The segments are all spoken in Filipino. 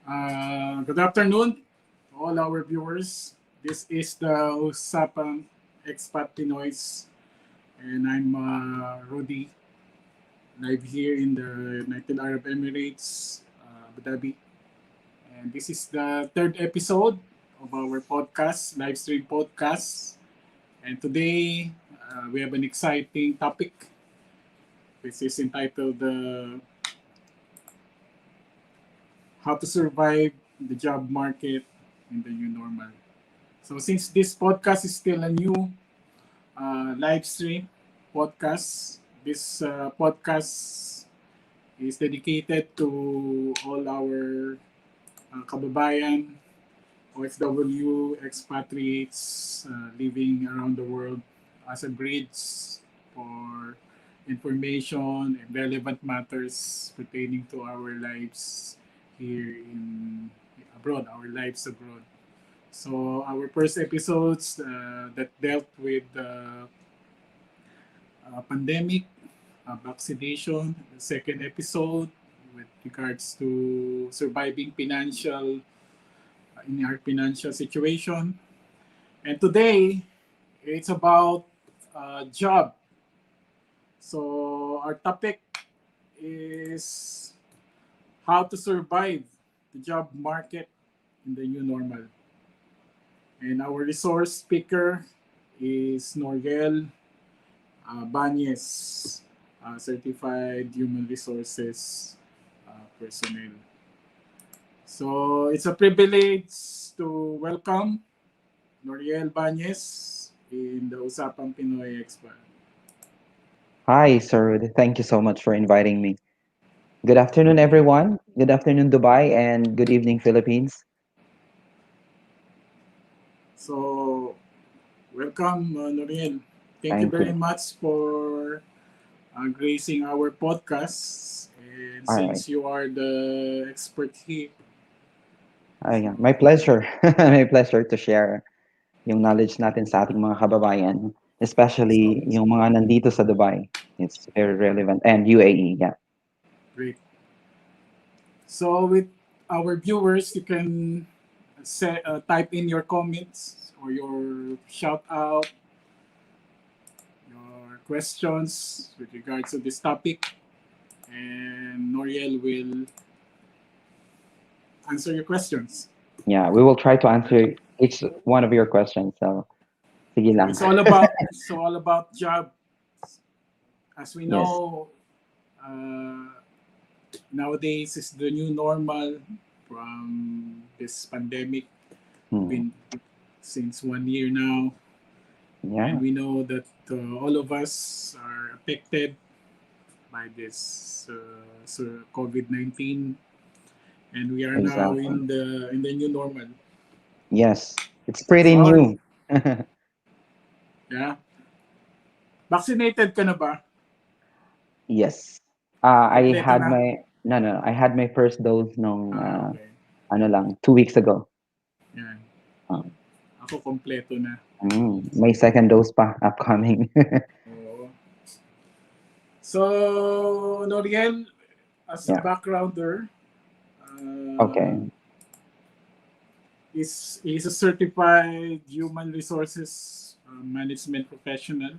Good afternoon to all our viewers. This is the Usapang Expat Pinoys, and I'm Rudy, live here in the United Arab Emirates, Abu Dhabi. And this is the third episode of our podcast, live stream podcast. And today we have an exciting topic, which is entitled How to Survive the Job Market in the New Normal. So since this podcast is still a new live stream podcast, this podcast is dedicated to all our kababayan, OFW, expatriates living around the world as a bridge for information and relevant matters pertaining to our lives here in abroad, our lives abroad. So our first episodes that dealt with pandemic, vaccination. The second episode with regards to surviving financial in our financial situation. And today it's about job. So our topic is how to survive the job market in the new normal. And our resource speaker is Noriel Banyes, certified human resources personnel. So it's a privilege to welcome Noriel Banyes in the Usapang Pinoy Expat. Hi, sir. Thank you so much for inviting me. Good afternoon, everyone. Good afternoon, Dubai, and good evening, Philippines. So welcome, Noriel. Thank you Thank very you. much for gracing our podcast. And All right. since you are the expert here, Yeah, my pleasure. My pleasure to share yung knowledge natin sa ating mga kababayan, so especially yung mga nandito sa Dubai. It's very relevant. And UAE, yeah. great. So with our viewers, you can type in your comments or your shout out, your questions with regards to this topic, and Noriel will answer your questions. Yeah, we will try to answer each one of your questions. So, sige So lang. it's all about job. As we Yes. know, uh, nowadays is the new normal from this pandemic. Hmm. Been since 1 year now, and Yeah, we know that all of us are affected by this COVID-19, and we are now exactly. in the new normal. Yes. It's pretty So new. yeah, vaccinated ka na ba? Yes. I Kompleto had na? my no, no, I had my first dose nung Okay. ano lang, 2 weeks ago. Yan. Um, Ako kompleto na. may second dose pa upcoming. Oo. So, Noriel, as a Yeah. backgrounder, uh, Okay. is a certified human resources management professional,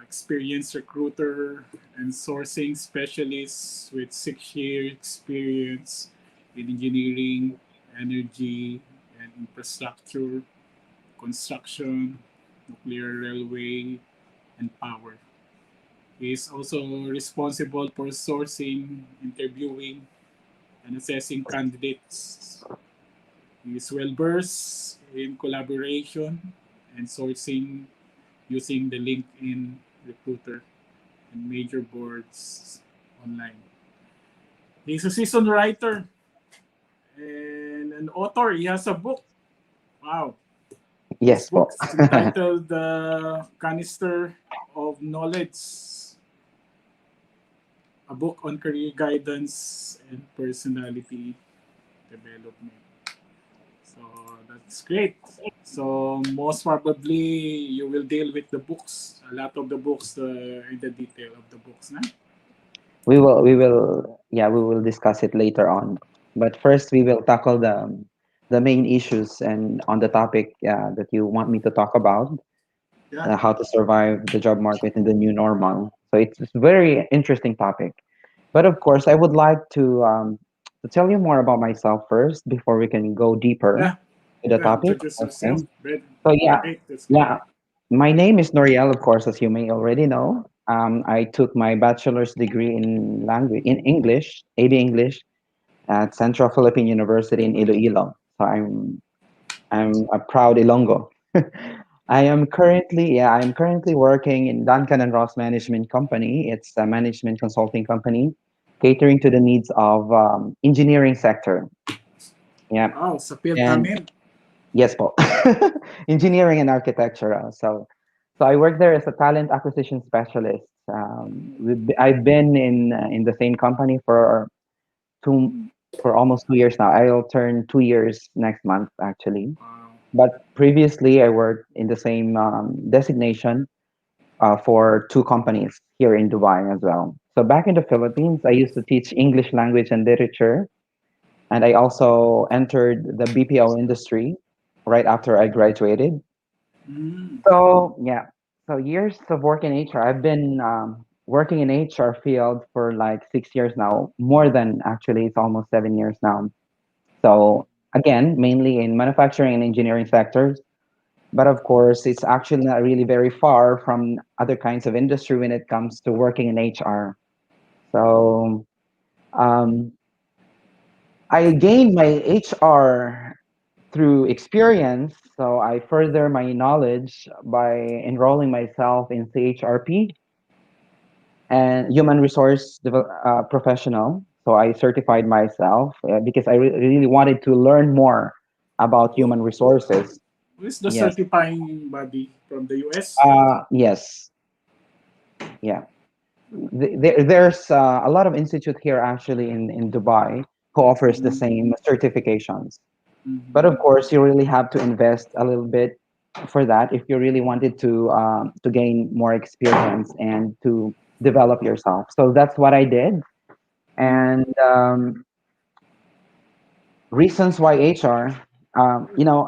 experienced recruiter and sourcing specialist with 6 year experience in engineering, energy, and infrastructure, construction, nuclear railway, and power. He is also responsible for sourcing, interviewing, and assessing candidates. He is well versed in collaboration and sourcing using the LinkedIn recruiter and major boards online. He's a seasoned writer and an author. He has a book. Wow. This Yes book po. is entitled The Canister of Knowledge, a book on career guidance and personality development. So that's great. So most probably you will deal with the books, a lot of the books, in the detail of the books, na? We will discuss it later on. But first, we will tackle the main issues and on the topic that you want me to talk about, Yeah. how to survive the job market in the new normal. So it's a very interesting topic. But of course, I would like to tell you more about myself first before we can go deeper Yeah. to the Yeah. topic. Introduce Okay. yourself. Brad. So yeah, Great. That's great. yeah. My name is Noriel, of course, as you may already know. I took my bachelor's degree in language in English, AB English, at Central Philippine University in Iloilo. So I'm a proud Ilonggo. I'm currently working in Duncan and Ross Management Company. It's a management consulting company catering to the needs of engineering sector. Yeah, Wow. Sa field and namin. yes, po, engineering and architecture. So I work there as a talent acquisition specialist. I've been in the same company two for almost 2 years now. I'll turn 2 years next month, actually. Wow. But previously, I worked in the same designation for two companies here in Dubai as well. So back in the Philippines, I used to teach English language and literature, and I also entered the BPO industry right after I graduated. Mm. So yeah, so years of work in HR. I've been working in HR field for like 6 years now, more than actually, it's almost 7 years now. So again, mainly in manufacturing and engineering sectors. But of course, it's actually not really very far from other kinds of industry when it comes to working in HR. So um, I gained my HR through experience. So I further my knowledge by enrolling myself in CHRP and human resource professional. So I certified myself because I really wanted to learn more about human resources. Who is the Yes. certifying body from the US? Yes. Yeah. There's a lot of institute here actually in Dubai who offers the Mm. same certifications. But Mm-hmm. of course, you really have to invest a little bit for that if you really wanted to gain more experience and to develop yourself. So that's what I did. And reasons why HR, you know,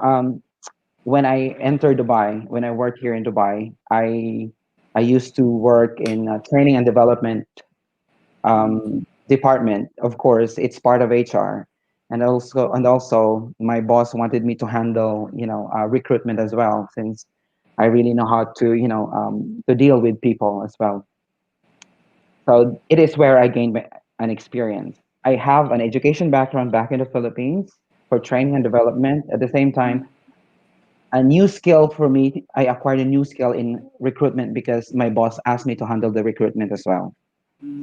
when I entered Dubai, when I worked here in Dubai, I used to work in training and development department. Of course, it's part of HR, and also my boss wanted me to handle recruitment as well, since I really know how to deal with people as well. So it is where I gained an experience. I have an education background back in the Philippines for training and development. At the same time, a new skill for me, I acquired a new skill in recruitment because my boss asked me to handle the recruitment as well.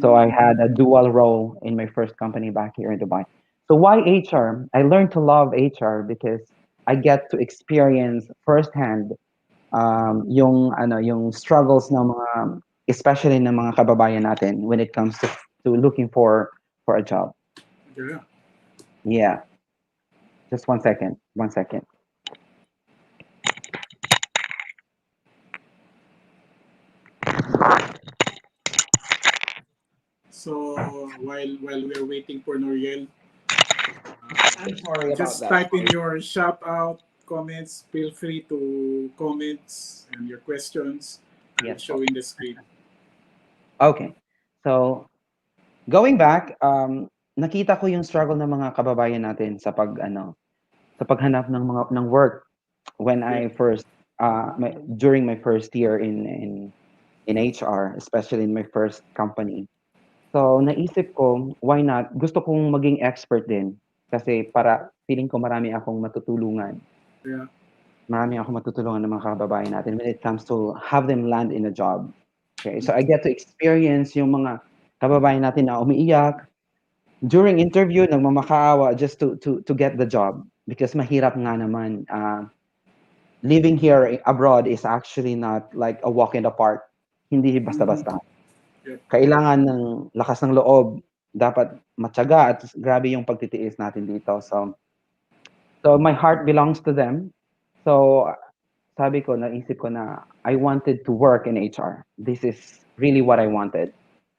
So I Mm. had a dual role in my first company back here in Dubai. So why HR? I learned to love HR because I get to experience firsthand yung struggles ng mga, especially ng mga kababayan natin when it comes to looking for a job. Yeah. Yeah, just 1 second. 1 second. So while we're waiting for Noriel, I'm sorry about just that. type in your shout out comments. Feel free to comments and your questions. I will Yes show po. in the screen. Okay. So going back, nakita ko yung struggle ng mga kababayan natin sa paghanap ng work when Yeah. I first during my first year in HR, especially in my first company. So naisip ko, why not? Gusto kong maging expert din kasi para feeling ko marami akong matutulungan. Yeah. Marami akong matutulungan ng mga kababayan natin when it comes to have them land in a job. Okay, so I get to experience yung mga kababayan natin na umiiyak during interview, nagmamakaawa just to get the job because mahirap nga naman. Living here abroad is actually not like a walk in the park. Hindi Mm-hmm. basta-basta. Yeah. Kailangan ng lakas ng loob, dapat matyaga at grabe yung pagtitiis natin dito. So my heart belongs to them. So sabi ko, naisip ko na I wanted to work in HR. This is really what I wanted.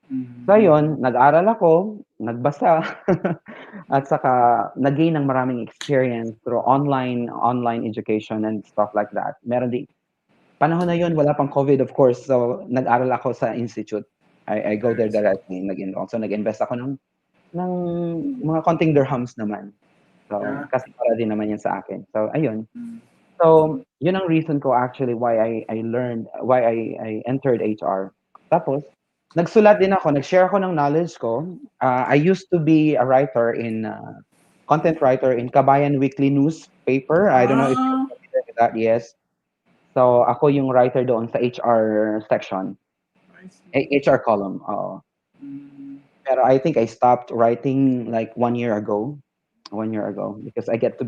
So Mm. ayun, nag-aral ako, nagbasa, at saka nag-gain ng maraming experience through online education and stuff like that. Meron din panahon na yun wala pang COVID of course, so nag-aral ako sa institute. I go there Yes. directly, also nag-invest ako ng mga konting dirhams naman. So, Yeah. kasi para din naman yan sa akin. So ayun. Mm. So, yun ang reason ko actually why I entered HR. Tapos, nagsulat din ako, nag-share ako ng knowledge ko. I used to be a writer content writer in Kabayan Weekly newspaper. I don't know if you're Ah, familiar with that, yes. So, ako yung writer doon sa HR section, I see. HR column. Oo. Mm. Pero I think I stopped writing like 1 year ago. 1 year ago because I didn't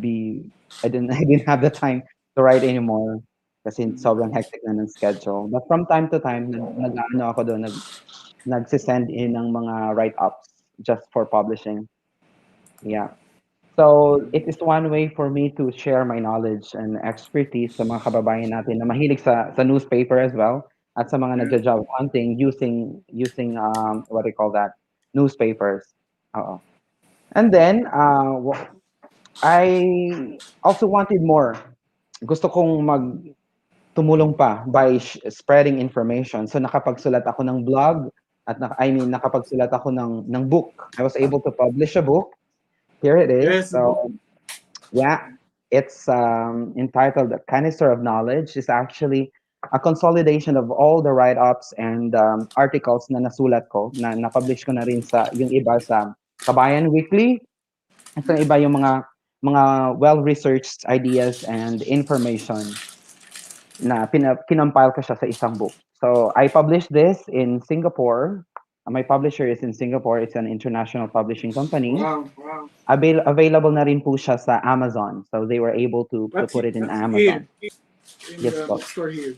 have the time to write anymore kasi sobrang Mm. hectic na ng schedule. But from time to time, nag-ano ako doon, nagsisend in ng mga write-ups just for publishing. Yeah. So, it is one way for me to share my knowledge and expertise sa mga kababayan natin na mahilig sa newspaper as well at sa mga Yeah. nagja-job hunting using what do you call that? Newspapers. Oo. And then, I also wanted more. Gusto kong tumulong pa by spreading information. So nakapagsulat ako ng blog at nakapagsulat ako ng book. I was able to publish a book. Here it is. Yes, the book. So yeah, it's entitled "The Canister of Knowledge." It's actually a consolidation of all the write-ups and articles na nasulat ko na na-publish ko na rin sa yung iba sa Kabayan Weekly at sa Yeah. iba yung mga well-researched ideas and information na kinompile ko siya sa isang book. So, I published this in Singapore. My publisher is in Singapore. It's an international publishing company. Wow, wow. Available na rin po siya sa Amazon. So, they were able to But put it in here, Amazon. in Yes the po. bookstore here.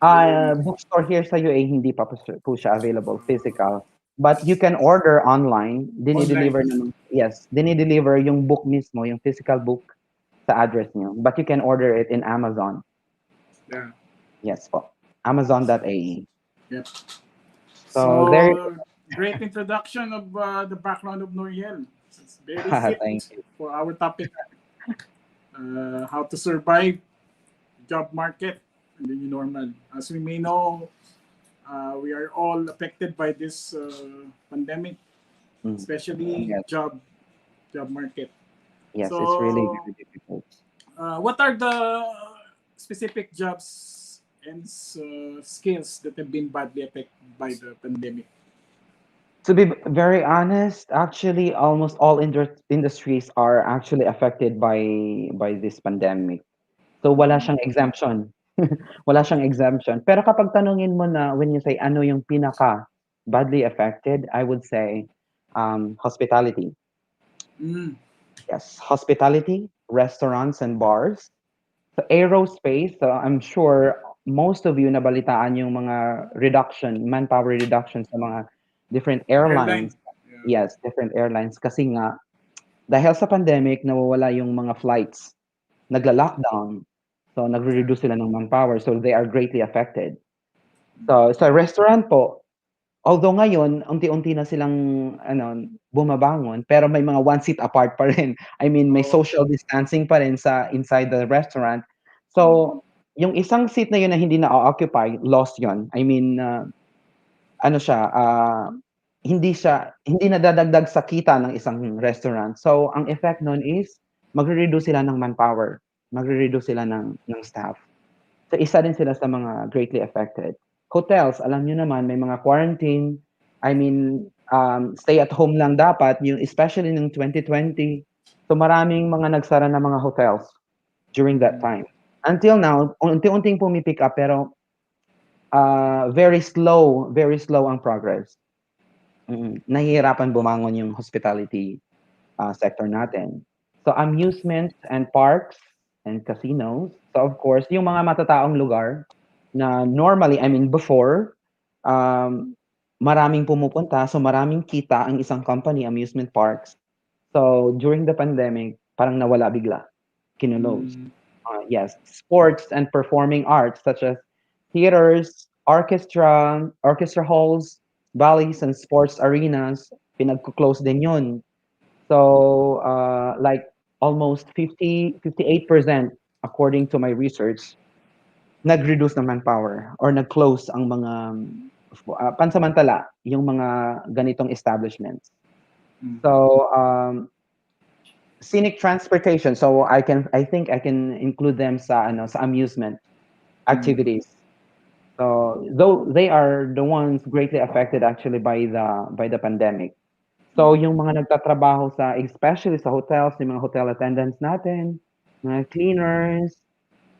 Where, Bookstore here sa UA, hindi pa po siya available physical. But you can order online. online. Dinideliver naman. Yes, dinideliver yung book mismo, yung physical book sa address niyo. But you can order it in Amazon. Yeah. Yes po. Amazon.ae. Yep. So there. So, great introduction of the background of Noriel. It's very fit Thank you. for our topic. How to survive job market in the new normal. As we may know, we are all affected by this pandemic, Mm. especially Yes, job market. yes, it's really So, very difficult. what are the specific jobs and skills that have been badly affected by the pandemic? To be very honest, actually, almost all industries are actually affected by this pandemic. So wala Mm. siyang exemption. Wala siyang exemption. Pero kapag tanungin mo na when you say ano yung pinaka badly affected, I would say hospitality. Mm. Yes, hospitality, restaurants and bars. So aerospace, so I'm sure most of you nabalitaan yung mga manpower reduction sa mga different Airline. airlines. Yeah. Yes, different airlines kasi nga dahil sa pandemic nawawala yung mga flights, nagla-lockdown. So Yeah. nagre-reduce sila ng manpower, so they are greatly affected. So sa restaurant po, although ngayon unti-unti na silang bumabangon, pero may mga one seat apart pa rin. I mean, may Oh. social distancing pa rin sa inside the restaurant. Mm. So, yung isang seat na yun na hindi na-occupy, lost yun. I mean, ano siya, hindi nadadagdag sa kita ng isang restaurant. So, ang effect nun is magre-reduce sila ng manpower, magre-reduce sila ng staff. So, isa din sila sa mga greatly affected. Hotels, alam niyo naman may mga quarantine. I mean, stay at home lang dapat, yung especially ng 2020. So, maraming mga nagsara na mga hotels during that Mm. time. Until now, unti-unting pumipick up pero very slow ang progress. Nahihirapan bumangon yung hospitality sector natin. So amusement and parks and casinos. So of course, yung mga matataong lugar na normally, I mean before, um, maraming pumupunta, so maraming kita ang isang company, amusement parks. So during the pandemic, parang nawala bigla, kinulose. Mm. Yes, sports and performing arts such as theaters, orchestra halls, valleys and sports arenas, pinagko-close din yun. So, like almost 58% according to my research, nag-reduce ng manpower or nag-close ang mga pansamantala yung mga ganitong establishments. Mm. So, scenic transportation. So I think I can include them sa amusement activities. So though they are the ones greatly affected actually by the pandemic. So yung mga nagtatrabaho especially sa hotels, yung mga hotel attendants natin, mga cleaners,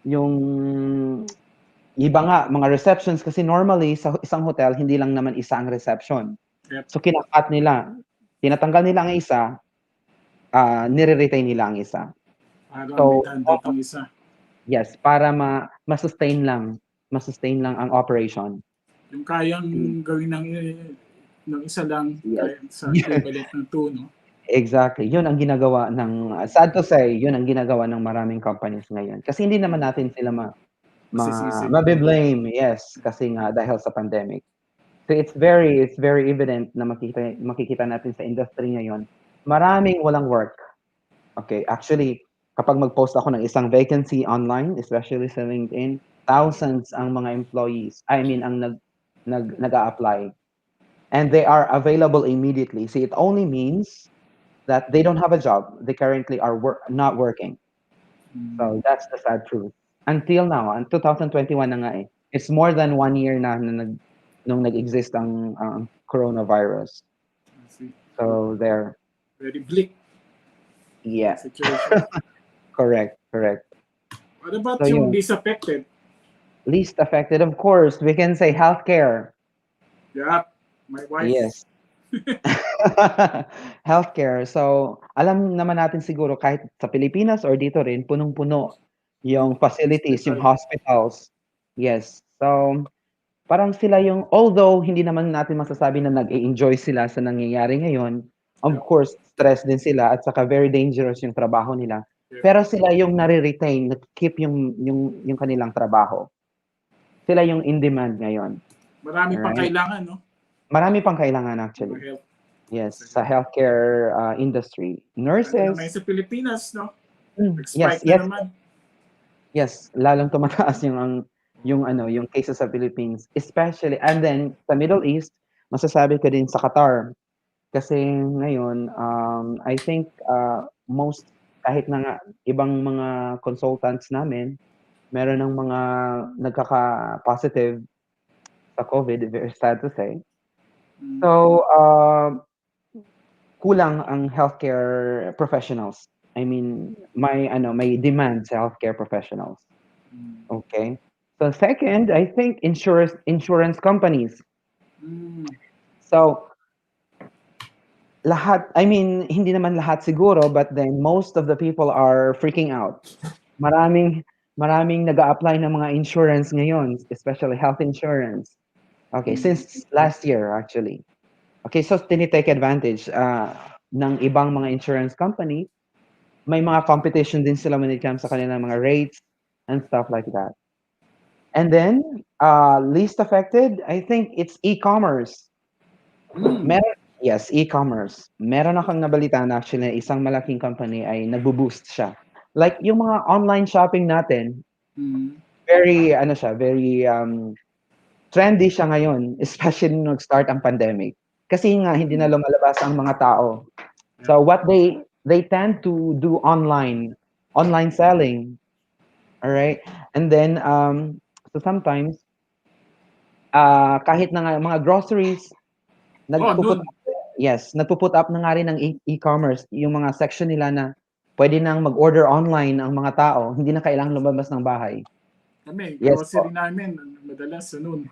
yung iba nga mga receptions kasi normally sa isang hotel hindi lang naman isa ang reception. Yep. So kinakat nila, tinatanggal nila ang isa, nire-retain nila ang isa. Para may So, tanda pang isa. yes, para ma-sustain lang ang operation. Yung kayang gawin ng isa lang, Yes. kaya sa equivalent ng 2, no? Exactly. Yun ang ginagawa sad to say, yun ang ginagawa ng maraming companies ngayon. Kasi hindi naman natin sila Sisisi. mabe-blame, yes, kasi nga dahil sa pandemic. So it's very evident na makikita natin sa industry ngayon, maraming walang work. Okay, actually, kapag mag-post ako ng isang vacancy online, especially sa LinkedIn, thousands ang mga employees, ang nag-a-apply. And they are available immediately. See, it only means that they don't have a job. They currently are not working. So that's the sad truth. Until now, in 2021 na nga eh. It's more than 1 year na nung nag-exist ang coronavirus. So there. Very bleak Yeah. situation. Correct. What about So yung yun. least affected? Least affected, of course, we can say healthcare. Yeah, my wife. Yes. Healthcare. So, alam naman natin siguro kahit sa Pilipinas or dito rin, punong-puno yung facilities, yung hospitals. Yes. So, parang sila although hindi naman natin masasabi na nag-e-enjoy sila sa nangyayari ngayon, of course, stress din sila at saka very dangerous yung trabaho nila. Pero sila yung nare-retain, keep yung kanilang trabaho. Sila yung in demand ngayon. Marami pang kailangan, no? Marami pang kailangan actually. Yes, sa healthcare industry. Nurses. Ano sa Pilipinas, no? Yes. Naman. Yes, lalong tumataas yung cases sa Philippines, especially, and then sa Middle East, masasabi ko din sa Qatar. Kasi ngayon, I think most, kahit na nga ibang mga consultants namin, meron ng mga nagkaka-positive sa COVID, very sad to say. So, kulang ang healthcare professionals. I mean, may demand sa healthcare professionals. Okay? So second, I think insurance companies. So hindi naman lahat siguro, but then most of the people are freaking out. Maraming nag-a-apply ng mga insurance ngayon, especially health insurance. Okay, since last year actually. Okay, so tinitake advantage ng ibang mga insurance company. May mga competition din sila when it comes sa kanilang mga rates and stuff like that. And then, least affected, I think it's e-commerce. Yes, e-commerce. Meron akong nabalitaan actually, isang malaking company ay nagbo-boost siya. Like yung mga online shopping natin, very trendy siya ngayon, especially nung nag-start ang pandemic. Kasi nga hindi na lumalabas ang mga tao. So what they tend to do online selling. All right? And then so sometimes kahit na nga mga groceries nagpo-put up na nga rin ng e-commerce yung mga section nila na pwede nang mag-order online ang mga tao, hindi na kailangang lumabas ng bahay. Kami, grocery namin madalas sunod.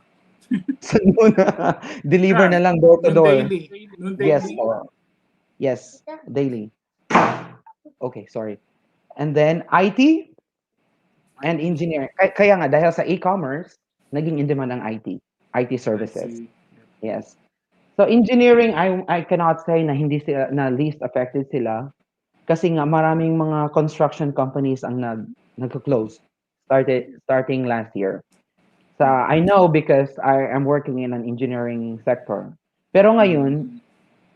Deliver na lang door to door. Daily. Yes. Yes, daily. Okay, sorry. And then IT and engineering. Kaya nga dahil sa e-commerce, naging in demand ang IT services. Yes. So engineering, I cannot say na hindi sila na least affected sila kasi nga maraming mga construction companies ang nagko-close starting last year. So I know because I am working in an engineering sector. Pero ngayon,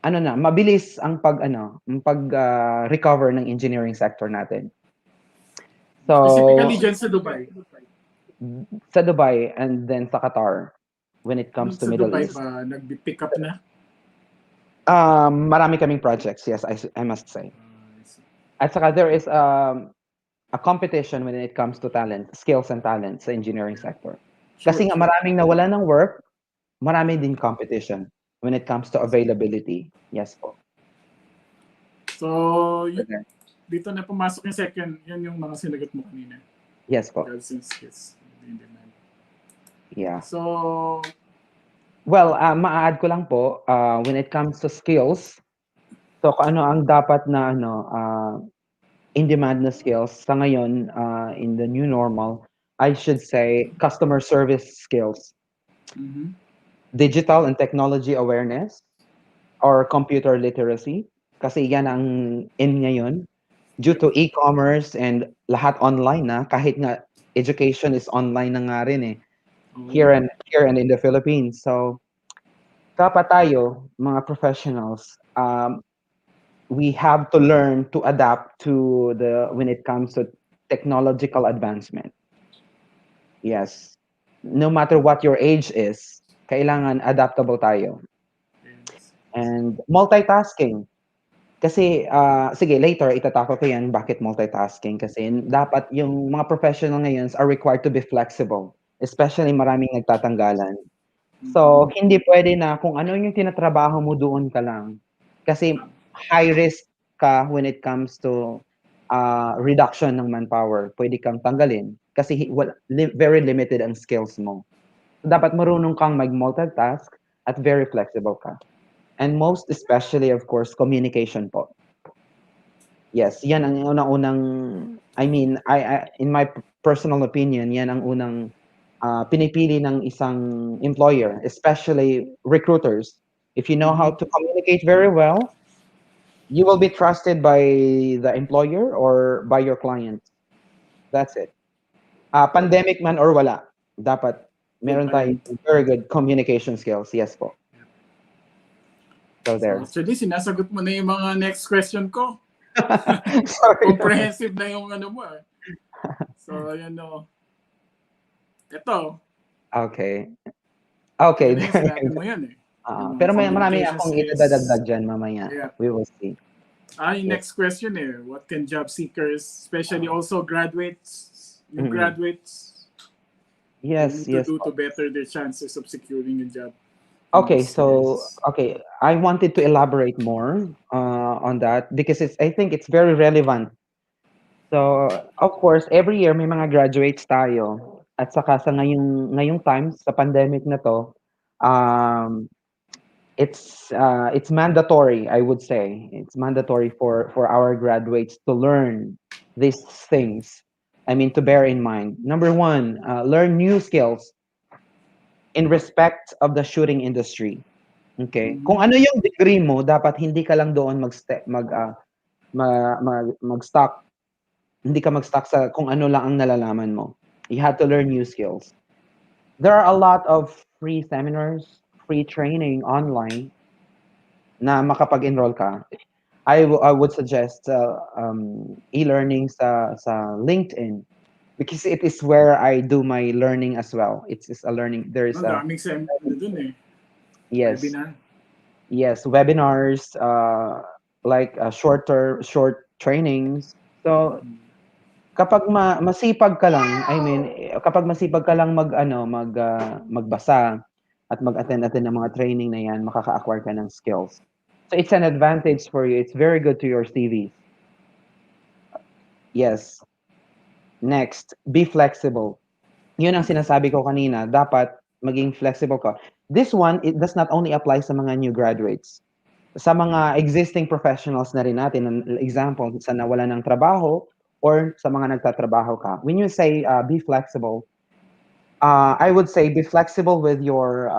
Mm. mabilis ang recover ng engineering sector natin. Specifically So, dyan sa Dubai. sa Dubai and then sa Qatar when it comes Nung to sa Middle Dubai East. ba, nag-pick up na? Marami kaming projects, yes, I must say. I see. At saka there is a competition when it comes to talent, skills and talent sa engineering sector. Sure, Kasi nga sure. maraming nawala ng work, marami din competition when it comes to availability. Yes po. So, Okay. dito na pumasok yung second, yan yung mga sinagot mo kanina. Yes po. Jobs and skills in demand. Yeah. So, Well, ma-add ko lang po, when it comes to skills, so kung ano ang dapat na in-demand na skills sa ngayon, in the new normal, I should say customer service skills, mhm. digital and technology awareness, or computer literacy. Kasi yan ang in ngayon. Due to e-commerce and lahat online na, kahit nga education is online na nga rin eh, Oo. here and in the Philippines. So, dapat tayo, mga professionals, we have to learn to adapt to when it comes to technological advancement. Yes. No matter what your age is, kailangan adaptable tayo. Yes. And multitasking. Kasi, sige, later, itatakot ko yan, bakit multitasking? Kasi dapat yung mga professional ngayon are required to be flexible. Especially maraming nagtatanggalan. So, hindi pwede na kung ano yung tinatrabaho mo doon ka lang. Kasi high risk ka when it comes to reduction ng manpower. Pwede kang tanggalin kasi very limited ang skills mo. So, dapat marunong kang mag-multitask at very flexible ka. And most especially, of course, communication po. Yes, yan ang unang-unang, in my personal opinion, yan ang unang pinipili ng isang employer, especially recruiters. If you know how to communicate very well, you will be trusted by the employer or by your client. That's it. Pandemic man or wala, dapat meron tayong very good communication skills. Yes po. So So, there. actually, sinasagot mo na yung mga next question ko. Sorry. Comprehensive na yung ano mo. So, ayan o. Ito. Okay. Okay. Yan na yung sinabi mo yan eh. Yung mga Pero marami communication akong skills. idadagdag dyan mamaya. Yeah. We will see. Yung next question eh. What can job seekers, especially also graduates, new graduates, Yes, need to yes. do to better their chances of securing a job? Okay, so I wanted to elaborate more on that because I think it's very relevant. So, of course, every year may mga graduates tayo. At saka sa ngayong time sa pandemic na to, um, it's mandatory, I would say. It's mandatory for our graduates to learn these things. I mean, to bear in mind. Number one, learn new skills in respect of the shooting industry. Okay? Kung ano yung degree mo, dapat hindi ka lang doon mag-stock. Hindi ka mag-stock sa kung ano lang ang nalalaman mo. You have to learn new skills. There are a lot of free seminars, free training online na makapag-enroll ka. I would suggest e-learning sa LinkedIn because it is where I do my learning as well. It's a learning. There is Ang daming dun eh. yes. Webinar. Yes, webinars, like short trainings. So kapag masipag ka lang, kapag masipag ka lang magbasa at mag-attend ng mga training na yan, makaka-acquire ka ng skills. So it's an advantage for you. It's very good to your CV. Yes. Next, be flexible. Yun ang sinasabi ko kanina, dapat maging flexible ka. This one, it does not only apply sa mga new graduates. Sa mga existing professionals na rin natin, example, sa nawalan ng trabaho or sa mga nagtatrabaho ka. When you say be flexible, I would say be flexible with your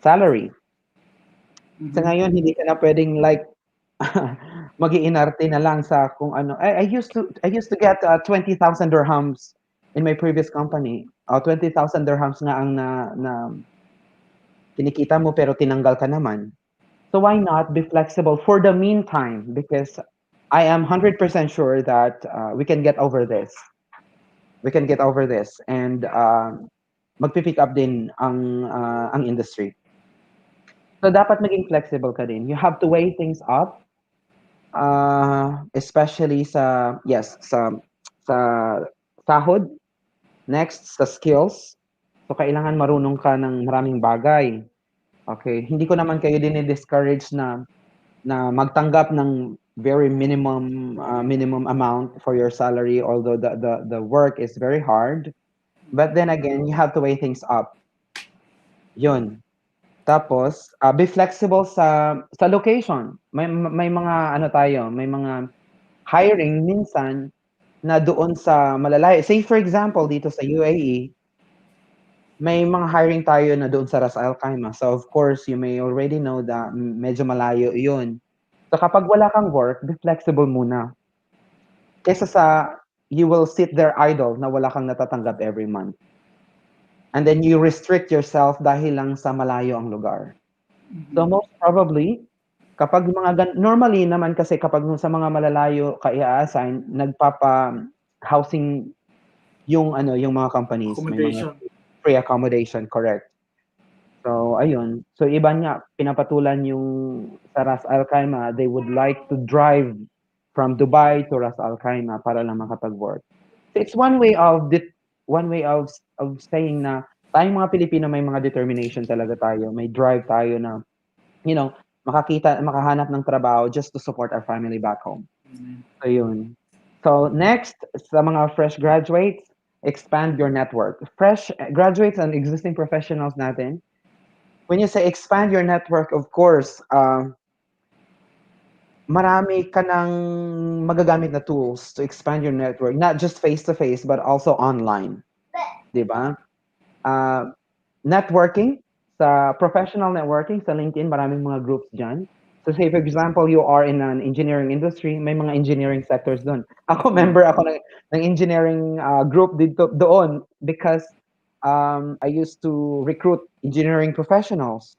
salary. Sa ngayon, hindi ka na pwedeng like mag-iinarte na lang sa kung ano. I used to get 20,000 dirhams in my previous company. 20,000 dirhams nga ang kinikita mo pero tinanggal ka naman. So why not be flexible for the meantime? Because I am 100% sure that we can get over this. We can get over this, and magpipick up din ang industry. So dapat maging flexible ka din. You have to weigh things up, especially sa sahod, next sa skills. So kailangan marunong ka ng maraming bagay. Okay, hindi ko naman kayo discourage na magtanggap ng very minimum amount for your salary, although the work is very hard. But then again, you have to weigh things up. Yun. Tapos, be flexible sa location. May mga ano tayo, may mga hiring minsan na doon sa malalayo. Say for example, dito sa UAE, may mga hiring tayo na doon sa Ras Al Khaimah. So of course, you may already know that medyo malayo 'yun. So kapag wala kang work, be flexible muna. Kesa sa you will sit there idle na wala kang natatanggap every month. And then you restrict yourself dahil lang sa malayo ang lugar. So most probably, kapag normally naman kasi kapag sa mga malalayo ka i-assign, nagpapa-housing yung mga companies, may mga free accommodation, correct. So ayun, so iba nga pinapatulan yung sa Ras Al Khaimah, they would like to drive from Dubai to Ras Al Khaimah para lang makapag-work. So it's one way of saying na tayong mga Pilipino may mga determination talaga tayo, may drive tayo na makahanap ng trabaho just to support our family back home. So yun. So next, sa mga fresh graduates, expand your network. Fresh graduates and existing professionals natin, when you say expand your network, of course, marami ka ng magagamit na tools to expand your network, not just face-to-face, but also online. Diba? Networking, sa professional networking, sa LinkedIn, maraming mga groups dyan. So say for example, you are in an engineering industry, may mga engineering sectors doon. Ako, member ako ng engineering group dito doon because I used to recruit engineering professionals.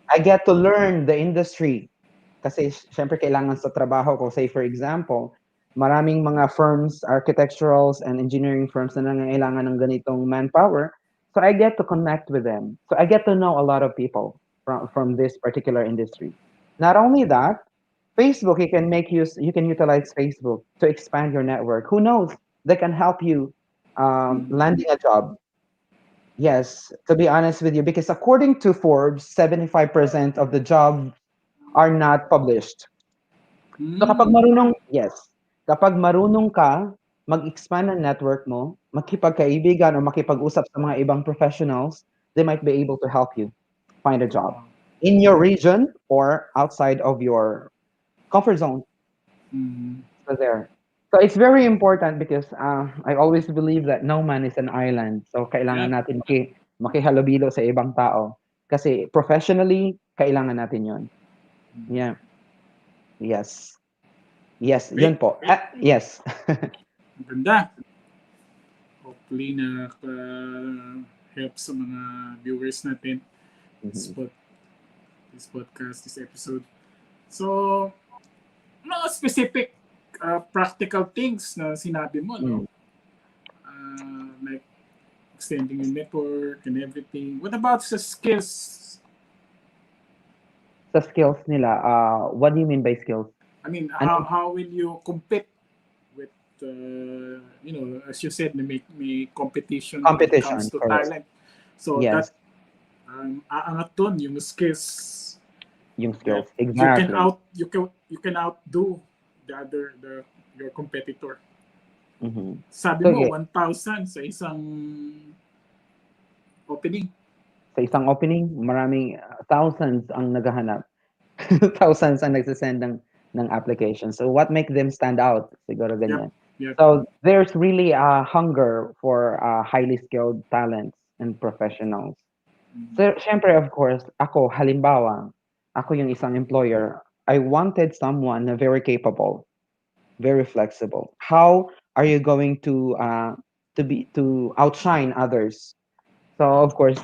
I get to learn the industry. Kasi syempre kailangan sa trabaho ko, say for example, maraming mga firms, architecturals and engineering firms na nangangailangan ng ganitong manpower. So I get to connect with them. So I get to know a lot of people from this particular industry. Not only that, Facebook, you can utilize Facebook to expand your network. Who knows? They can help you landing a job. Yes, to be honest with you, because according to Forbes, 75% of the jobs are not published. So kapag marunong ka mag-expand ang network mo, makipagkaibigan o makipag-usap sa mga ibang professionals, they might be able to help you find a job in your region or outside of your comfort zone. So there. So it's very important because I always believe that no man is an island. So kailangan natin makihalubilo sa ibang tao. Kasi professionally, kailangan natin yon. Yeah. Yes. Yes, yun po. Yes. Maganda. Hopefully help sa mga viewers natin this podcast, this episode. So, mga specific practical things na sinabi mo, no? Like extending your network and everything. What about sa skills? Sa skills nila, what do you mean by skills? I mean, how will you compete with, as you said, may competition when it comes to talent. So yes. Aangat dun yung skills. Yung skills, exactly. You can outdo your competitor. Sabi so, mo, 1,000 sa isang opening. Sa isang opening, maraming thousands ang naghahanap. Thousands ang nagsisend ng application. So what makes them stand out? Siguro ganyan. Yep. So there's really a hunger for highly skilled talents and professionals. So syempre, of course, halimbawa, ako yung isang employer, I wanted someone na very capable, very flexible. How are you going to outshine others? So of course,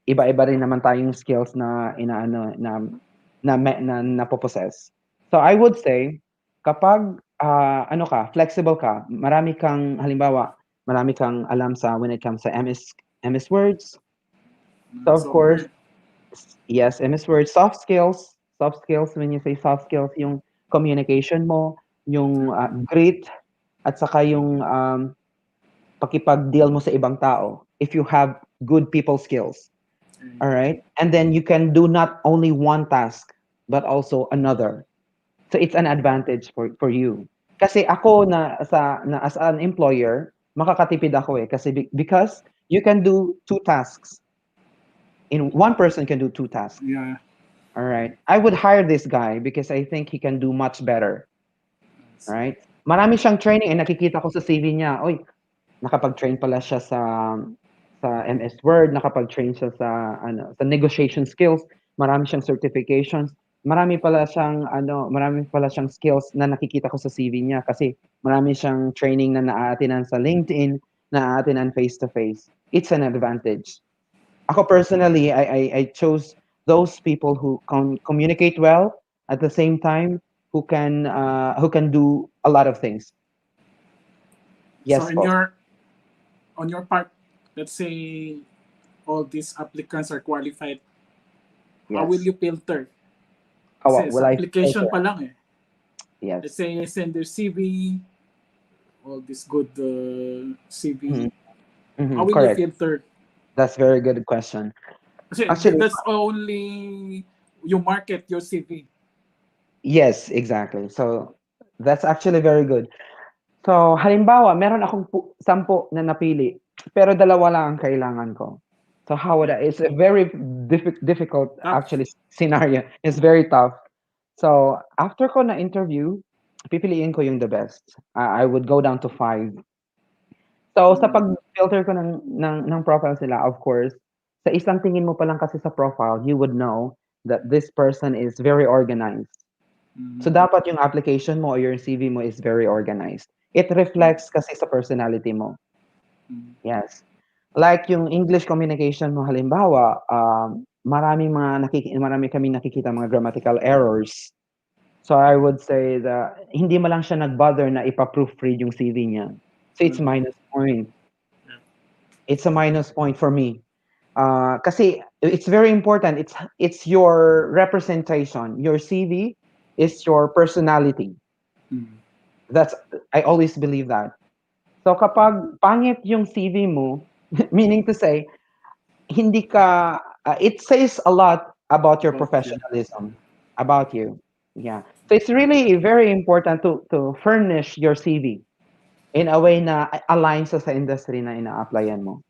iba-iba rin naman tayong skills na inaano na napopossess. So I would say kapag ano ka, flexible ka, halimbawa, marami kang alam sa when it comes to MS Words. So of course, Software. yes, MS Word, soft skills, when you say soft skills, yung communication mo, yung grit, at saka yung pakipag-deal mo sa ibang tao. If you have good people skills, all right? And then you can do not only one task, but also another. So it's an advantage for you. Kasi ako na as an employer, makakatipid ako eh kasi because you can do two tasks. In one person can do two tasks. Yeah. All right. I would hire this guy because I think he can do much better. All right. Marami siyang training and nakikita ko sa CV niya. Oy, nakapag-train pala siya sa MS Word, nakapag-train siya sa negotiation skills, marami siyang certifications, marami pala siyang skills na nakikita ko sa CV niya kasi marami siyang training na naaatinan sa LinkedIn, naaatinan face to face. It's an advantage. Ako personally, I chose those people who can communicate well at the same time who can do a lot of things. So Yes, po. on your part, let's say all these applicants are qualified. How will Yes. you filter? How Kasi will sa I application filter? pa lang eh. Let's Yes. say you send their CV, all this good CV. Mhm. Mhm. How will you Correct. filter? That's very good question. Kasi Actually, that's only you market your CV. yes, exactly. So that's actually very good. So halimbawa, meron akong 10 na napili, pero dalawa lang ang kailangan ko. So how would Yeah. I? It's a very difficult Tough. actually scenario. It's very tough. So after ko na interview, pipiliin ko yung the best. I would go down to 5. So sa pag-filter ko ng profile sila, of course, sa isang tingin mo pa lang kasi sa profile, you would know that this person is very organized. So dapat yung application mo or your CV mo is very organized. It reflects kasi sa personality mo. Yes. Like yung English communication mo halimbawa, marami kami nakikita mga grammatical errors. So I would say that hindi mo lang siya nag-bother na ipa-proofread yung CV niya. So it's minus point. It's a minus point for me. Kasi it's very important. It's your representation. Your CV is your personality. That's I always believe that. So kapag pangit yung CV mo, meaning to say, hindi ka it says a lot about your About you. professionalism, about you. Yeah. So it's really very important to furnish your CV in a way na aligns sa industry na ina-applyan mo.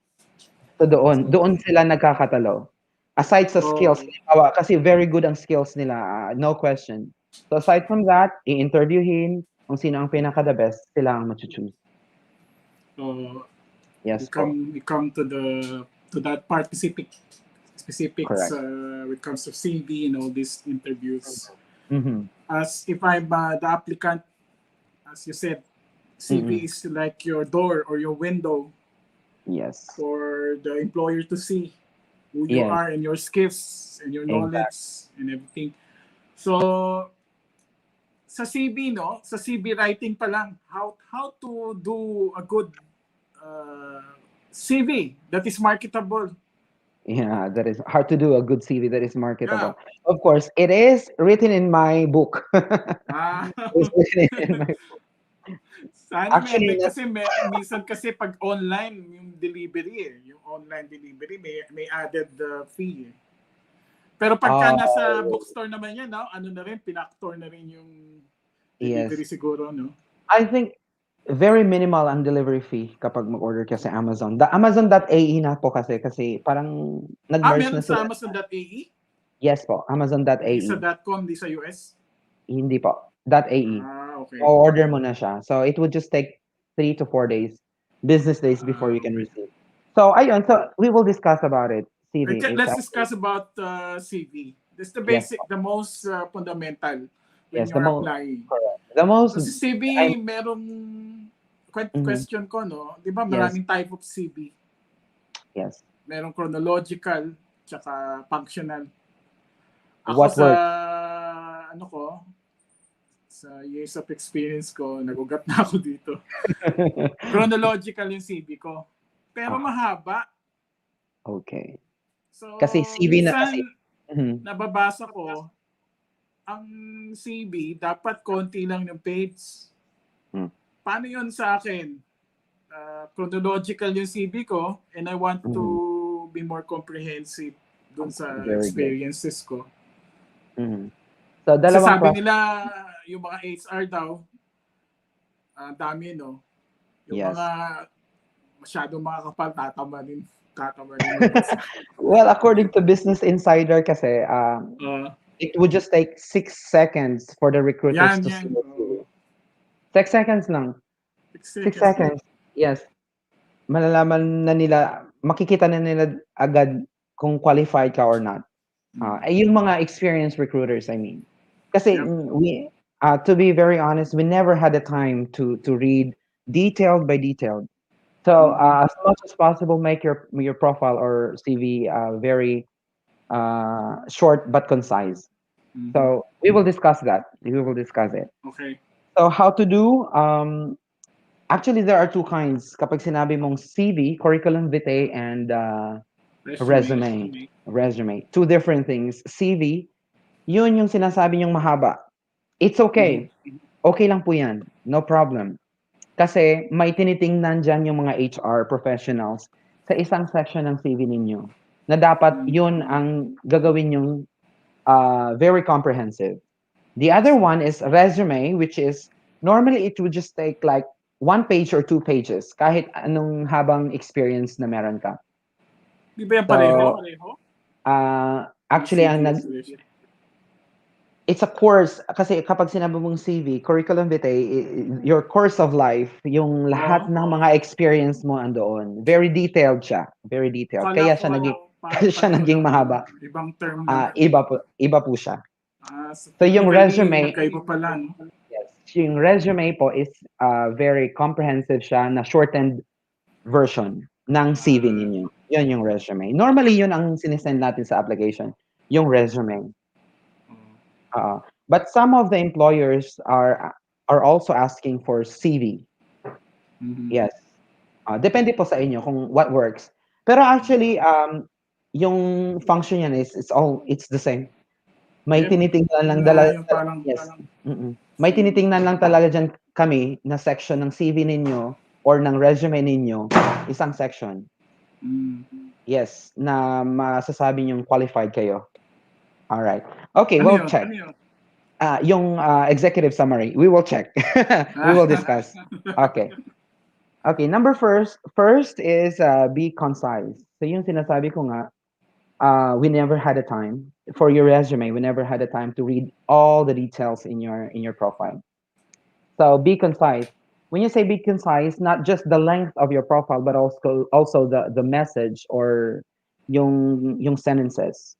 So doon sila nagkakatalo. Aside sa skills, So, halimbawa, kasi very good ang skills nila, no question. So aside from that, i-interviewin kung sino ang pinaka the best, sila ang choose. so Yes po. we come to that part specifics Correct. when it comes to CV and all these interviews. Mm-hmm. As if I'm the applicant, as you said, CV Mm-hmm. is like your door or your window Yes. for the employer to see who you Yes. are and your skills and your Exactly. knowledge and everything. So, sa CV, no? Sa CV writing pa lang, how to do a good CV that is marketable. Yeah, that is hard to do a good CV that is Yeah. marketable. Of course, it is written in my book. Ah. It's written in my Sana actually minsan kasi pag online yung delivery yung online delivery may added fee. Pero pagka nasa oh bookstore naman yan, no? Ano na rin, pinactor na rin yung yes. delivery siguro, no? I think very minimal ang delivery fee kapag mag-order ka sa Amazon. The Amazon.ae na po kasi parang nag-merge Meron na sa sila. Amazon.ae? Yes po, Hindi sa Amazon.ae. .com, hindi sa US? Hindi po, .ae. Okay. O-order mo na siya. So it would just take 3 to 4 days, business days before you can Okay. receive. So ayun, so we will discuss about it. CV. It's Let's actually, discuss about CV. This is the yes basic, po. the most fundamental when Yes, you're applying. correct. The most Kasi CV, I'm merong mhm, question ko, no? Di ba yes, maraming type of CV? yes. Merong chronological, tsaka functional. Ako What sa work? ano ko, sa years of experience ko, nagugat na ako dito. Chronological yung CV ko. Pero Ah, mahaba. okay. So, Kasi CV na minsan kasi. Mhm. nababasa ko, ang CV, dapat konti lang yung page. Mm. Paano yun sa akin? Chronological yung CV ko and I want to Mhm. be more comprehensive dun sa Very good. experiences ko. Mhm. So, Kasi dalawang sabi process. nila, yung mga HR daw, dami no. Yung mga Yes. masyadong makakapal, tatamanin magbasa. Well, according to Business Insider kasi, Uh, it would just take 6 seconds for the recruiters to see yan. your CV. 6 seconds lang. 6 6 seconds lang. seconds. Yes. Malalaman na nila, makikita na nila agad kung qualified ka or not. Yung mga experienced recruiters, I mean. Kasi Yep. to be very honest, we never had the time to read detailed by detailed. So as much as possible, make your profile or CV very short but concise. So we will discuss that. We will discuss it. Okay. So how to do? Actually, there are two kinds. Kapag sinabi mong CV, curriculum vitae, and Resume. resume. Two different things. CV, yun yung sinasabi niyong mahaba. It's okay. Okay lang po yan. No problem. Kasi may tinitingnan dyan yung mga HR professionals sa isang section ng CV ninyo na dapat yun ang gagawin yung very comprehensive. The other one is resume, which is normally it would just take like 1 page or 2 pages kahit anong habang experience na meron ka. Di ba yan pareho? So, actually, CV resume. it's a course kasi kapag sinabi mong CV, curriculum vitae, your course of life, yung lahat ng mga experience mo andoon. Very detailed siya. Very detailed. Kala Kaya ko siya naging parang siya pareho naging lang yun. mahaba. Ibang term lang. Iba po siya. So So yung technically, resume, magkaiba pa lang. yes, yung resume po is very comprehensive siya na shortened version ng CV ninyo. Yun yung resume. Normally, yun ang sinisend natin sa application, yung resume. But some of the employers are also asking for CV. Yes. Depende po sa inyo kung what works. Pero actually, yung function yan is it's the same. May Yep. tinitingnan lang Yung parang, yes. May tinitingnan lang talaga diyan kami na section ng CV ninyo or ng resume ninyo, isang section. Yes, na masasabi niyong qualified kayo. All right. Okay, ano we'll yun? check. Yung executive summary, we will check. We will discuss. Okay. Okay, first is be concise. So yung sinasabi ko nga, we never had a time for your resume. We never had a time to read all the details in your profile. So be concise. When you say be concise, not just the length of your profile, but also the message or yung sentences.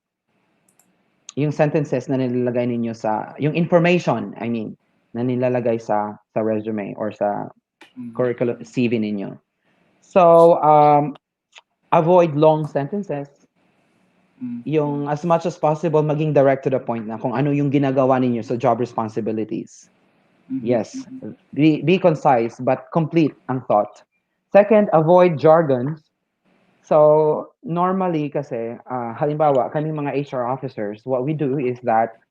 Yung sentences na nilalagay ninyo sa yung information, I mean, na nilalagay sa resume or sa curriculum CV ninyo. So avoid long sentences. Yung as much as possible maging direct to the point na kung ano yung ginagawa ninyo sa job responsibilities. Yes, be concise but complete ang thought. Second, avoid jargons. So normally kasi halimbawa kaming mga HR officers, what we do is that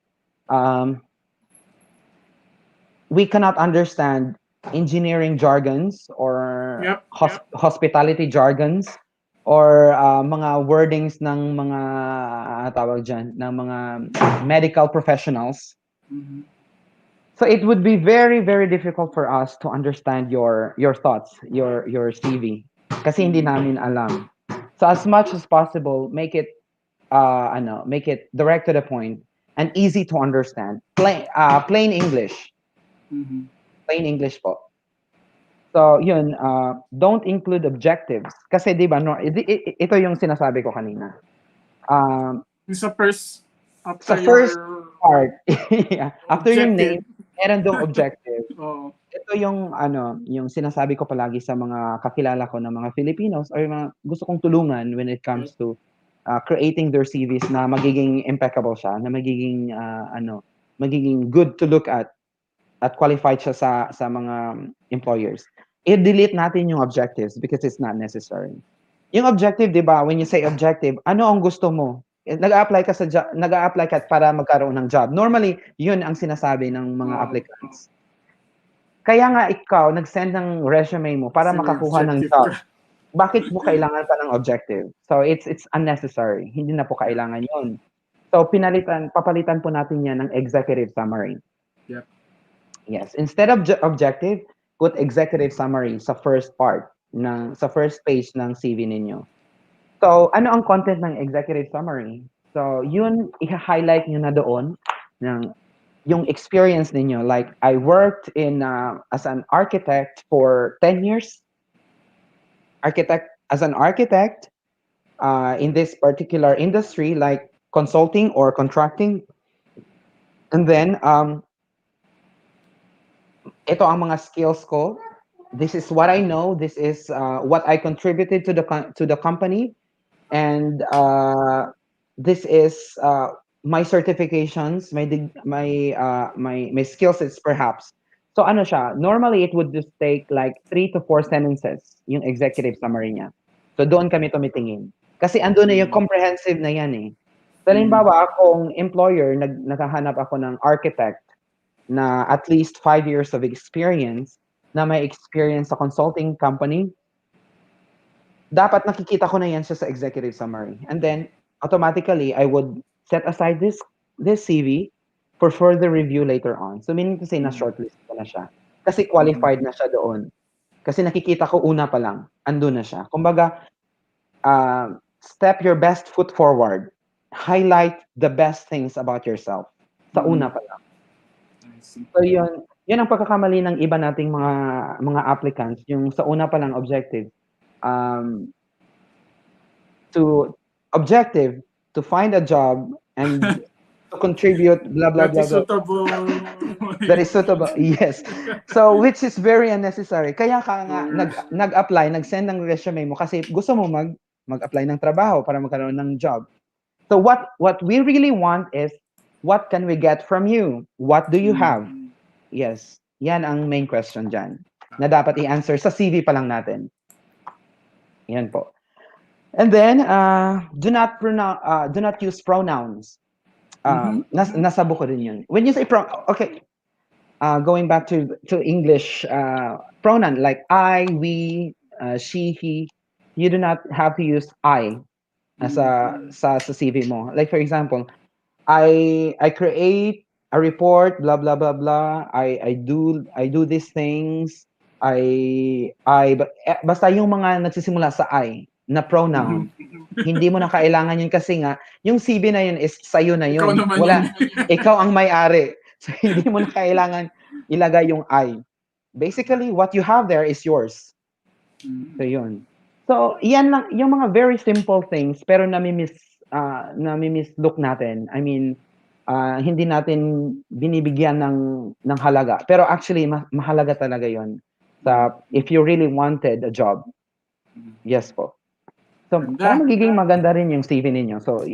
we cannot understand engineering jargons or hospitality jargons or mga wordings ng mga tawag dyan, ng mga medical professionals. So it would be very, very difficult for us to understand your thoughts, your CV. Kasi hindi namin alam. So as much as possible, make it direct to the point and easy to understand. Plain English. Plain English po. So yun, don't include objectives. Kasi di ba, ito yung sinasabi ko kanina. Sa first, Sa first part, after yung name, meron dong objective. Ito yung yung sinasabi ko palagi sa mga kakilala ko na mga Filipinos or yung mga gusto kong tulungan when it comes to creating their CVs na magiging impeccable siya, na magiging magiging good to look at qualified siya sa mga employers. I-delete natin yung objectives because it's not necessary. Yung objective, 'di ba? When you say objective, ano ang gusto mo? Nag-a-apply ka sa job, nag-a-apply ka para magkaroon ng job. Normally, 'yun ang sinasabi ng mga applicants. Kaya nga ikaw nag-send ng resume mo para Kasi may makakuha ng objective job. ka. Bakit mo kailangan pa ng objective? So it's unnecessary. Hindi na po kailangan 'yon. So papalitan po natin 'yan ng executive summary. Yep. Yes, instead of objective, put executive summary sa first page ng CV ninyo. So ano ang content ng executive summary? So yun i-highlight niyo na doon ng yung experience ninyo. Like I worked as an architect for 10 years. As an architect in this particular industry, like consulting or contracting. And then ito ang mga skills ko. This is what I know. This is what I contributed to the company, and this is my certifications, my skill sets perhaps. So ano siya? Normally it would just take like 3 to 4 sentences yung executive summary niya. So doon kami tumitingin. Kasi andun na yung comprehensive na yan eh. Halimbawa, akong employer, naghahanap ako ng architect na at least 5 years of experience, na may experience sa consulting company, dapat nakikita ko na yan siya sa executive summary. And then, automatically, I would set aside this CV for further review later on. So, meaning to say, na shortlist ko na siya. Kasi qualified na siya doon. Kasi nakikita ko una pa lang, andun na siya. Kumbaga, step your best foot forward. Highlight the best things about yourself sa una pa lang. So yun ang pagkakamali ng iba nating mga applicants, yung sa una pa lang objective. To find a job and to contribute blah blah blah. That is suitable. Yes. So which is very unnecessary. Kaya ka nga nag-apply, nag-send ng resume mo kasi gusto mo mag-apply ng trabaho para magkaroon ng job. So what we really want is, what can we get from you? What do you have? Yes. Yan ang main question dyan na dapat i-answer sa CV pa lang natin. Yan po. And then, do not use pronouns. Nasa buko din yun. When you say okay, going back to English, pronoun like I, we, she, he, you do not have to use I as sa CV mo. Like for example, I create a report, blah blah blah blah. I do these things. Basta yung mga nagsisimula sa I na pronoun. Hindi mo na kailangan yun kasi nga yung CV na yun is sa'yo na yun. Ikaw ang may-ari. So hindi mo na kailangan ilagay yung I. Basically, what you have there is yours. So yun. So yan lang yung mga very simple things pero nami-mislook natin. I mean, hindi natin binibigyan ng halaga. Pero actually, mahalaga talaga yon. If you really wanted a job. Yes po. So, magiging maganda rin yung CV ninyo. So,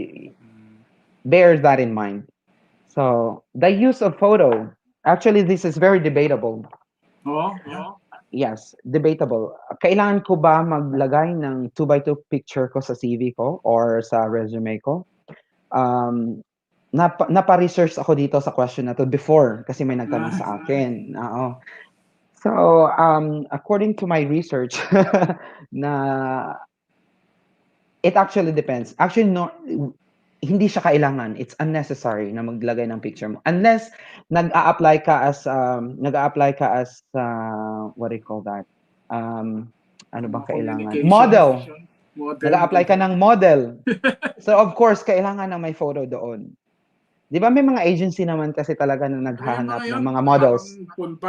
bear that in mind. So, the use of photo. Actually, this is very debatable. Yes, debatable. Kailangan ko ba maglagay ng 2x2 picture ko sa CV ko or sa resume ko? Napa-research ako dito sa question na to before kasi may nagtanong sa akin. So, according to my research, it actually depends. Actually, no, hindi siya kailangan. It's unnecessary na maglagay ng picture mo. Unless nag-a-apply ka as what do you call that? Ano bang kailangan? Model. Nag-a-apply ka ng model. So, of course, kailangan na may photo doon. Di ba may mga agency naman kasi talaga na naghahanap ng mga models? Full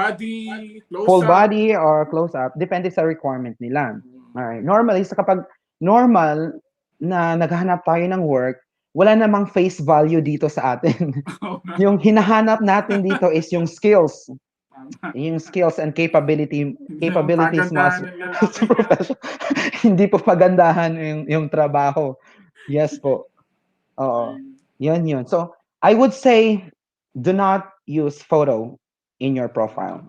body or close-up. Depende sa requirement nila. Alright. Normally, kapag normal na naghahanap tayo ng work, wala namang face value dito sa atin. Yung hinahanap natin dito is yung skills. Yung skills and capabilities mas hindi po pagandahan yung trabaho. Yes po. Oo. Ayun. Yun. So, I would say, do not use photo in your profile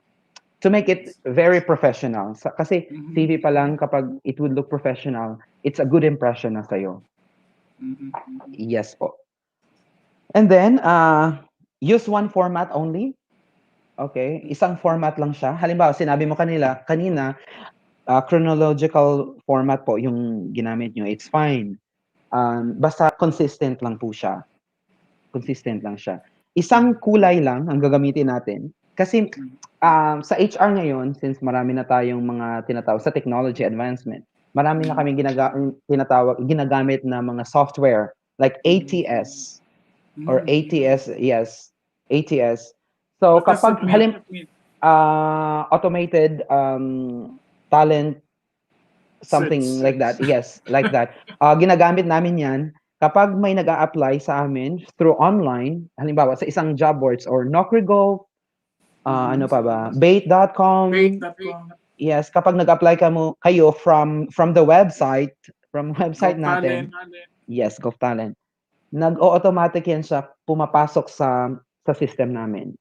to make it very professional. Kasi Mhm. CV pa lang, kapag it would look professional, it's a good impression na sa'yo. Mhm. Mhm. Yes po. And then, use one format only. Okay? Isang format lang siya. Halimbawa, sinabi mo kanina, chronological format po yung ginamit nyo. It's fine. Basta consistent lang po siya. Consistent lang siya. Isang kulay lang ang gagamitin natin. Kasi sa HR ngayon, since marami na tayong mga tinatawag sa technology advancement, marami na kami ginagamit na mga software like ATS or ATS, yes, ATS. So What does it kapag mean? automated talent, something Search. like that. Yes, like that. Ginagamit namin 'yan kapag may nag-a-apply sa amin through online, halimbawa sa isang job boards or Naukrigo, ano pa ba, Bait.com. Bait.com. Yes, kapag nag-apply kayo from the website, from website Go natin, Talent. yes, GovTalent. Nag-o-automatic 'yan siya pumapasok sa system namin.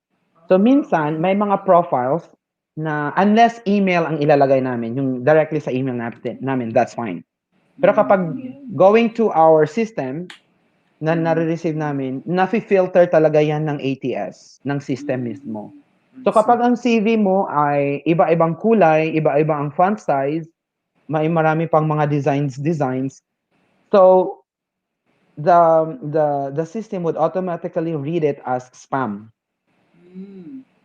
So minsan may mga profiles na unless email ang ilalagay namin, yung directly sa email namin, that's fine. Pero kapag going to our system na nare-receive namin, nafi-filter talaga yan ng ATS, ng system mismo. So kapag ang CV mo ay iba-ibang kulay, iba-iba ang font size, may marami pang mga designs. So the system would automatically read it as spam.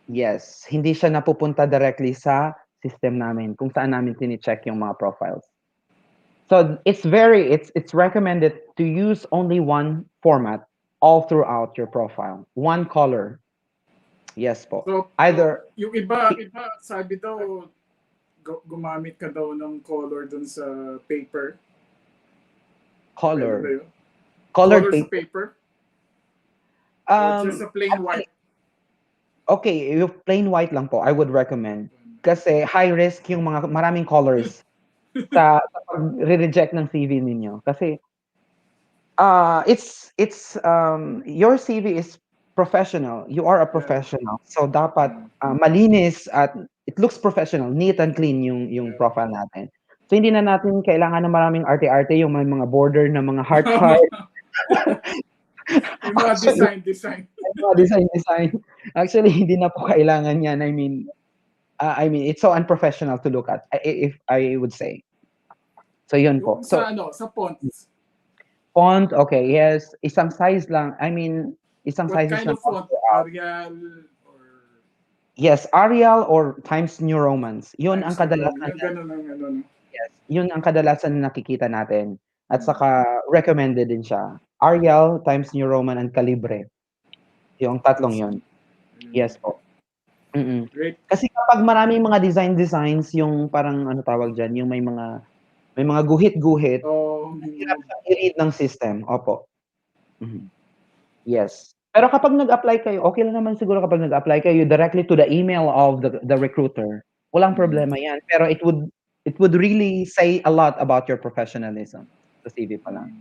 Yes, hindi siya napupunta directly sa system namin kung saan namin tini-check yung mga profiles. So it's recommended to use only one format all throughout your profile. One color. Yes po. So, Either yung iba, sabi daw, gumamit ka daw ng color dun sa paper. Pwede ba color. yun? Colored Color sa paper. paper? Or just a plain white? Okay, yung plain white lang po, I would recommend. Kasi high risk yung mga maraming colors sa pag-reject ng CV ninyo. Kasi it's your CV is professional. You are a professional. So dapat malinis at it looks professional, neat and clean yung profile natin. So hindi na natin kailangan ng maraming arte-arte, yung may mga border na mga heart. Yung mga design. Mga design. Actually, hindi na po kailangan yan. I mean, it's so unprofessional to look at, if I would say. So yun po. Yung So sa fonts. font, okay, yes. Isang size lang. I mean, isang What sizes kind lang. of font? Arial or Yes, Arial or Times New Romans. Yun ang Times New Roman? kadalasan. Yung ganun ang ano. Yes, yun ang kadalasan na nakikita natin. At saka recommended din siya. Arial, Times New Roman, and Calibre. Yung tatlong yun. Yes po. Great. Kasi kapag maraming mga designs, yung parang ano tawag diyan, yung may mga guhit-guhit, So, hirap siyang i-read ng system. Opo. Yes. Pero kapag nag-apply kayo, okay lang naman siguro kapag nag-apply kayo directly to the email of the recruiter. Walang problema 'yan. Pero it would really say a lot about your professionalism sa CV pa lang.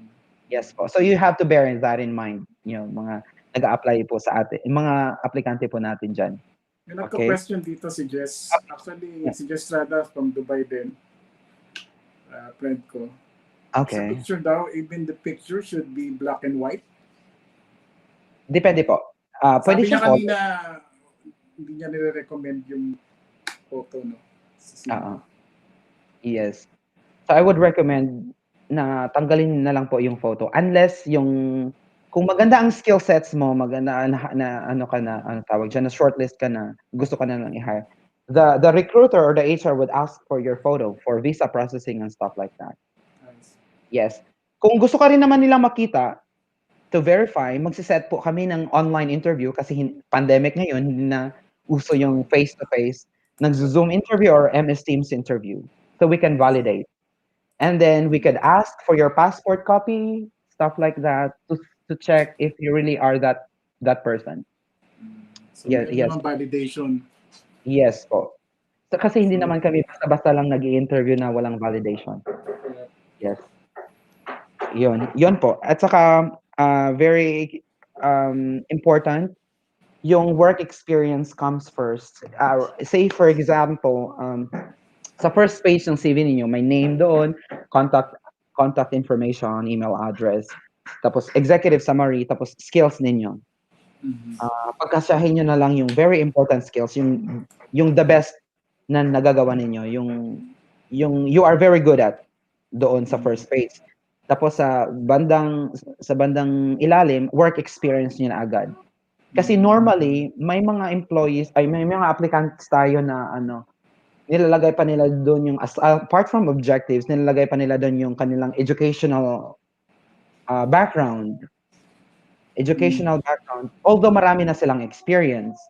Yes po. So you have to bear that in mind, yung mga nag-a-apply po sa atin, yung mga aplikante po natin diyan. may Okay? nagka-question dito si Jess. Actually, si Jess Strada from Dubai din. Friend ko. Sa Okay. picture daw, even the picture should be black and white. Depende po. Pwede Sabi niya siyang kanina, hindi niya nire-recommend yung photo, no? Yes. So I would recommend na tanggalin na lang po yung photo unless kung maganda ang skill sets mo, maganda na ano ka na, ano tawag diyan, na shortlist ka na, gusto ka na lang i-hire. The recruiter or the HR would ask for your photo for visa processing and stuff like that. Nice. Yes. Kung gusto ka rin naman nilang makita to verify, magse-set po kami ng online interview kasi pandemic ngayon, hindi na uso yung face-to-face. Nagzo-Zoom interview or MS Teams interview. So we can validate. And then we could ask for your passport copy, stuff like that, to check if you really are that person. So, meron validation. Yes po. So, kasi hindi naman kami basta-basta lang nag-i-interview na walang validation. Yes. Yun po. At saka, very important, yung work experience comes first. Say for example, sa first page ng CV ninyo, may name doon, contact contact information, email address, tapos executive summary, tapos skills ninyo. Mhm. Pagkasahin nyo na lang yung very important skills, yung the best na nagagawa ninyo, yung you are very good at doon sa first page. Tapos sa bandang ilalim, work experience niyo na agad. Kasi normally, may mga employees, ay may mga applicants tayo na nilalagay pa nila doon yung, apart from objectives, nilalagay pa nila doon yung kanilang background, educational background, although marami na silang experience.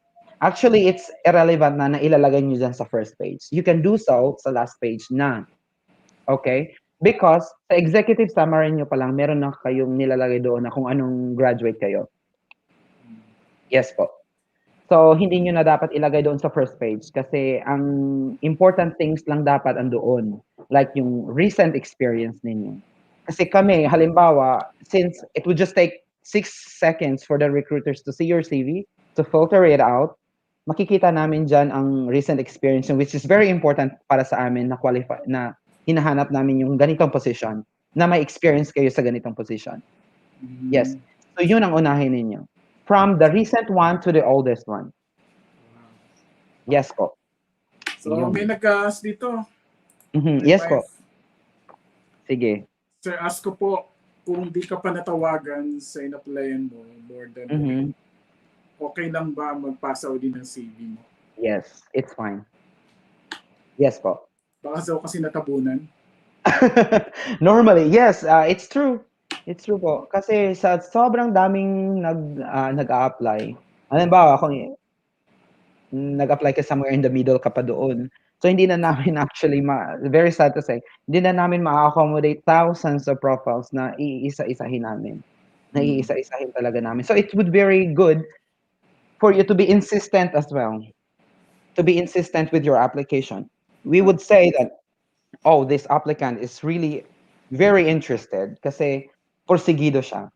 Actually, it's irrelevant na ilalagay nyo dyan sa first page. You can do so sa last page na. Okay? Because sa executive summary nyo pa lang, meron na kayong nilalagay doon na kung anong graduate kayo. Yes po. So, hindi nyo na dapat ilagay doon sa first page kasi ang important things lang dapat andoon. Like yung recent experience ninyo. Kasi kami, halimbawa, since it would just take 6 seconds for the recruiters to see your CV, to filter it out, makikita namin dyan ang recent experience, which is very important para sa amin na qualify, na hinahanap namin yung ganitong position, na may experience kayo sa ganitong position. Yes. So, yun ang unahin ninyo. From the recent one to the oldest one. Yes po. So, Yun. may nag-ask dito. Yes po. Sige. Sir, ask ko po, kung di ka pa natawagan sa in-applyan mo, more than okay lang ba magpasa din ng CV mo? Yes, it's fine. Yes po. Baka daw kasi natabunan. Normally, yes, it's true. It's true po. Kasi sa sobrang daming nag-a-apply, halimbawa, kung nag-apply ka somewhere in the middle ka pa doon, so hindi na namin actually, very sad to say, hindi na namin ma-accommodate thousands of profiles na iisa-isahin namin. Na iisa-isahin talaga namin. So it would be very good for you to be insistent as well. To be insistent with your application. We would say that, oh, this applicant is really very interested kasi porsigido siya.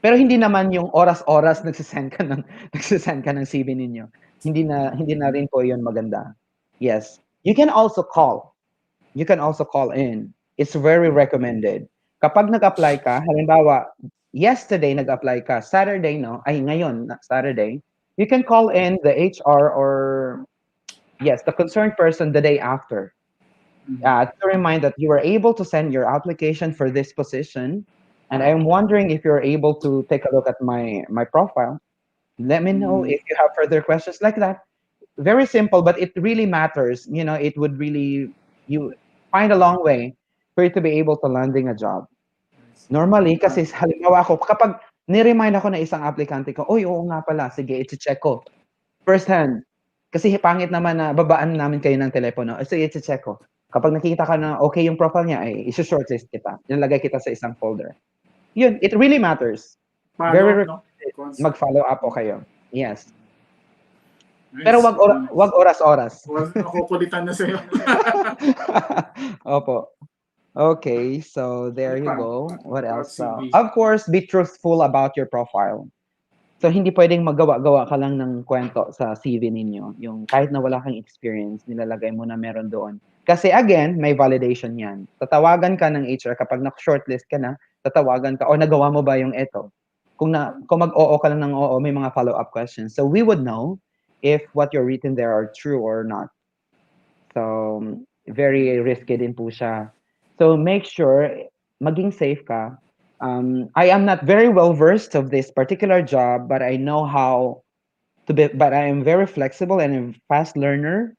Pero hindi naman yung oras-oras nagsisend ka ng CV ninyo. Hindi na rin po 'yon maganda. Yes. You can also call. You can also call in. It's very recommended. Kapag nag-apply ka, halimbawa, yesterday nag-apply ka, Saturday, no? Ay, ngayon, Saturday, you can call in the HR or, yes, the concerned person the day after. To remind that you were able to send your application for this position, and I'm wondering if you're able to take a look at my profile. Let me know if you have further questions like that. Very simple, but it really matters. It would really, you find a long way for you to be able to landing a job. Normally, kasi halimbawa ako, kapag ni-remind ako na isang aplikante ko, oy, oo nga pala, sige, i-check ko. First hand. Kasi pangit naman na babaan namin kayo ng telepono. Sige, i-check ko. Kapag nakita ka na okay yung profile niya, ay isi-shortlist kita. Nilagay kita sa isang folder. Yun, it really matters. Very mag-follow up po kayo. Yes. Nice. Pero wag oras-oras. Nakukulitan na sa'yo. Opo. Okay, so there you go. What else? Of course, be truthful about your profile. So, hindi pwedeng magawa-gawa ka lang ng kwento sa CV ninyo. Yung kahit na wala kang experience, nilalagay mo na meron doon. Kasi again, may validation yan. Tatawagan ka ng HR kapag na-shortlist ka na, tatawagan ka, o nagawa mo ba yung ito? Kung mag-oo ka lang ng oo, may mga follow-up questions. So, we would know if what you're written there are true or not. So, very risky din po siya. So, make sure, maging safe ka. I am not very well versed of this particular job, but I know how to be, but I am very flexible and a fast learner.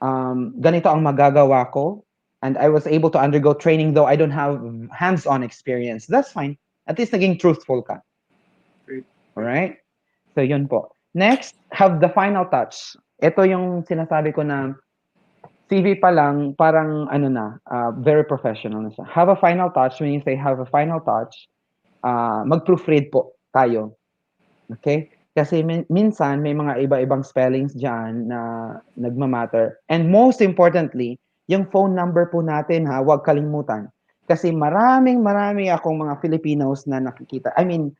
Ganito ang magagawa ko. And I was able to undergo training though I don't have hands-on experience. That's fine. At least naging truthful ka. Great. Alright? So, yun po. Next, have the final touch. Ito yung sinasabi ko na CV pa lang, parang very professional na siya. Have a final touch. When you say have a final touch, mag-proofread po tayo. Okay? Kasi minsan, may mga iba-ibang spellings dyan na nagmamatter. And most importantly, yung phone number po natin, huwag kalimutan. Kasi marami akong mga Filipinos na nakikita. I mean,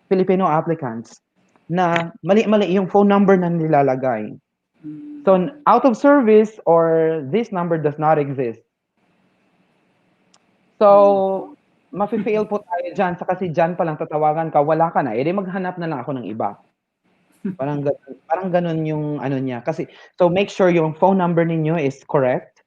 Filipino applicants na mali-mali yung phone number na nilalagay. So, out of service or this number does not exist. So, mafe-fail po tayo dyan. Kasi dyan pa lang tatawagan ka, wala ka na. Eh, di maghanap na lang ako ng iba. Parang ganun yung ano niya. Kasi, so make sure yung phone number ninyo is correct.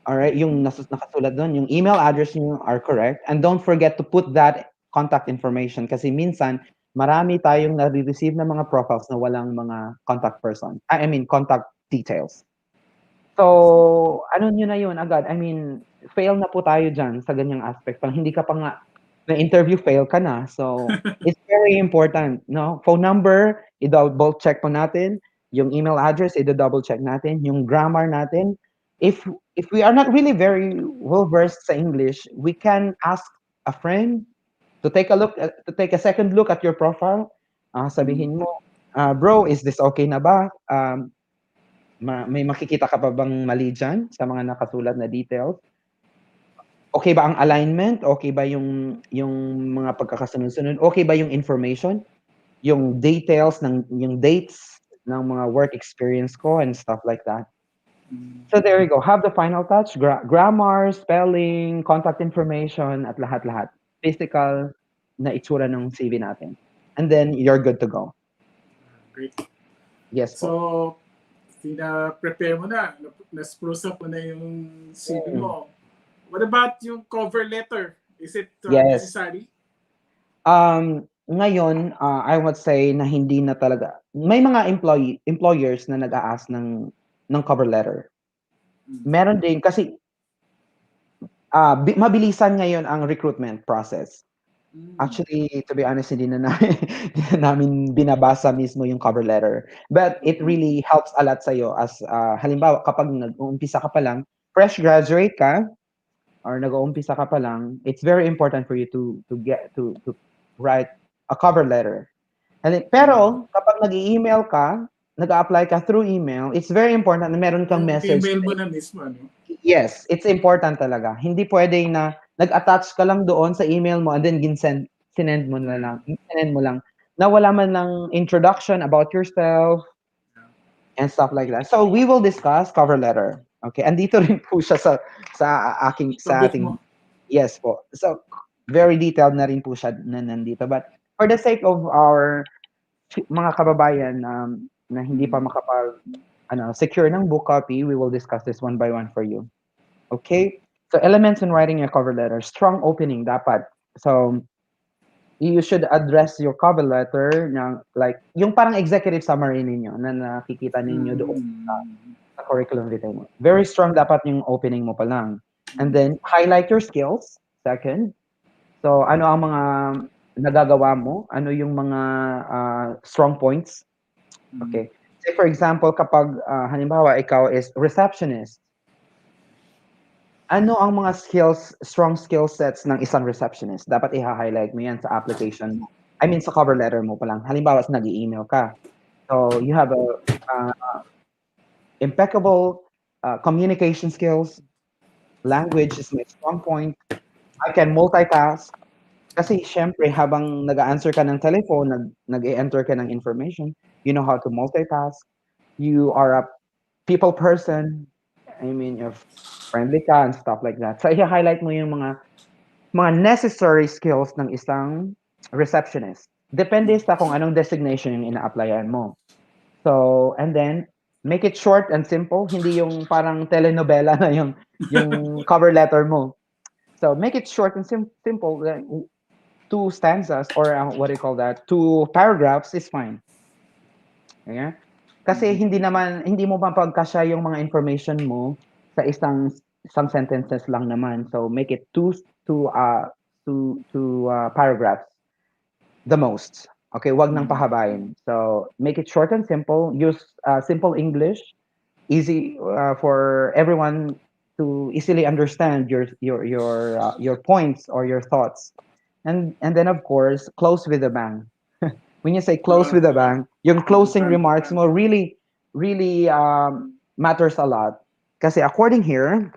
Alright, yung nakasulat doon, yung email address niyo are correct. And don't forget to put that contact information kasi minsan, marami tayong nare-receive na mga profiles na walang mga contact person. I mean, contact details. So, ano nyo na yun agad? I mean, fail na po tayo dyan sa ganyang aspect. Parang hindi ka pa nga na-interview, fail ka na. So, it's very important, no? Phone number, i-double check po natin. Yung email address, i-double check natin. Yung grammar natin. If we are not really very well versed sa English, we can ask a friend to take a second look at your profile. Sabihin mo, bro, is this okay na ba? May makikita ka pa bang mali dyan sa mga nakasulat na details? Okay ba ang alignment? Okay ba yung mga pagkakasunod-sunod? Okay ba yung information? Yung details yung dates ng mga work experience ko and stuff like that. So there you go. Have the final touch, grammar, spelling, contact information, at lahat-lahat. Physical na itsura ng CV natin. And then you're good to go. Great. Yes po. So, prepare mo na-spruce up mo na yung CV mo. What about yung cover letter? Is it necessary? Ngayon, I would say na hindi na talaga. May mga employers na nag-a-ask ng cover letter. Meron din kasi mabilisan ngayon ang recruitment process. Actually, to be honest, hindi na namin binabasa mismo yung cover letter. But it really helps a lot sa'yo as halimbawa kapag nag-uumpisa ka pa lang, fresh graduate ka, or nag-uumpisa ka pa lang, it's very important for you to write a cover letter. Pero kapag nag-email ka, nag-apply ka through email, it's very important na meron kang message. Email mo na mismo, ano? Yes, it's important talaga. Hindi pwede na nag-attach ka lang doon sa email mo and then sinend mo lang na wala man lang introduction about yourself and stuff like that. So we will discuss cover letter. Okay, andito rin po siya sa ating yes po. So very detailed na rin po siya na nandito. But for the sake of our mga kababayan na hindi pa secure ng book copy, we will discuss this one by one for you. Okay? So elements in writing your cover letter. Strong opening dapat. So you should address your cover letter like yung parang executive summary ninyo na nakikita ninyo doon sa curriculum vitae mo. Very strong dapat yung opening mo pa lang. And then highlight your skills. Second. So ano ang mga nagagawa mo? Ano yung mga strong points? Okay. Say for example, kapag halimbawa ikaw is receptionist, ano ang mga strong skill sets ng isang receptionist? Dapat i-highlight mo yan sa application mo. I mean, sa cover letter mo pa lang. Halimbawa, nag-i-email ka. So, you have a impeccable communication skills. Language is my strong point. I can multitask. Kasi, syempre, habang nag-answer ka ng telephone, nag-enter ka ng information, you know how to multitask. You are a people person. I mean, you're friendly ka and stuff like that. So, i-highlight mo yung mga necessary skills ng isang receptionist. Depende sa kung anong designation yung ina-applyan mo. So, and then, make it short and simple. Hindi yung parang telenovela na yung cover letter mo. So, make it short and simple. 2 stanzas or what do you call that? 2 paragraphs is fine. Okay? Kasi hindi mo mapagkasya yung mga information mo sa isang sentences lang naman. So make it 2 paragraphs the most. Okay, wag nang pahabain. So make it short and simple. Use simple English, easy for everyone to easily understand your points or your thoughts. And then of course, close with a bang. When you say close with a bang, yung closing remarks mo really matters a lot. Kasi according here,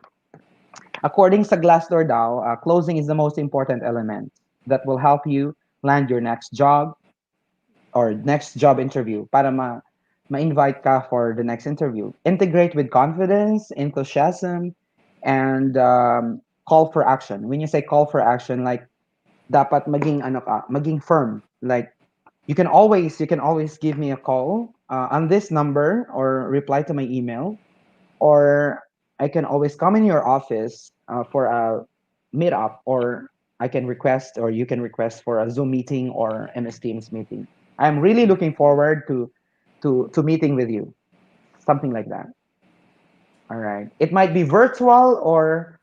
According sa Glassdoor daw, closing is the most important element that will help you land your next job or next job interview para ma-invite ka for the next interview. Integrate with confidence, enthusiasm, and call for action. When you say call for action, like dapat maging ano ka, maging firm. Like you can always give me a call on this number or reply to my email, or I can always come in your office for a meetup, or I can request, or you can request for a Zoom meeting or MS Teams meeting. I'm really looking forward to meeting with you, something like that. All right. It might be virtual or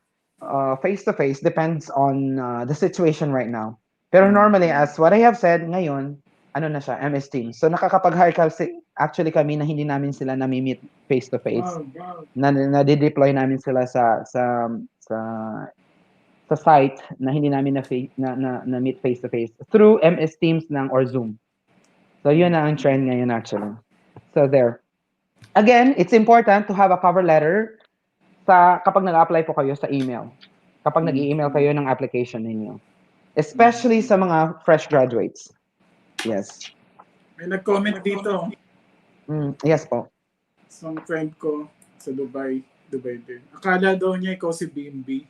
face to face, depends on the situation right now. Pero normally, as what I have said, ngayon, ano na siya, MS Teams. So nakakapag-hire kasi actually kami na hindi namin sila nami-meet face to face. Wow, wow. Na-deploy namin sila sa sa site na hindi namin na meet face to face through MS Teams lang or Zoom. So yun na ang trend ngayon actually. So there. Again, it's important to have a cover letter sa kapag nag-apply po kayo sa email. Kapag nag-email kayo ng application ninyo. Especially sa mga fresh graduates. Yes. May nag-comment dito. Yes po. Isang friend ko sa Dubai din. Akala daw niya ikaw si BMB.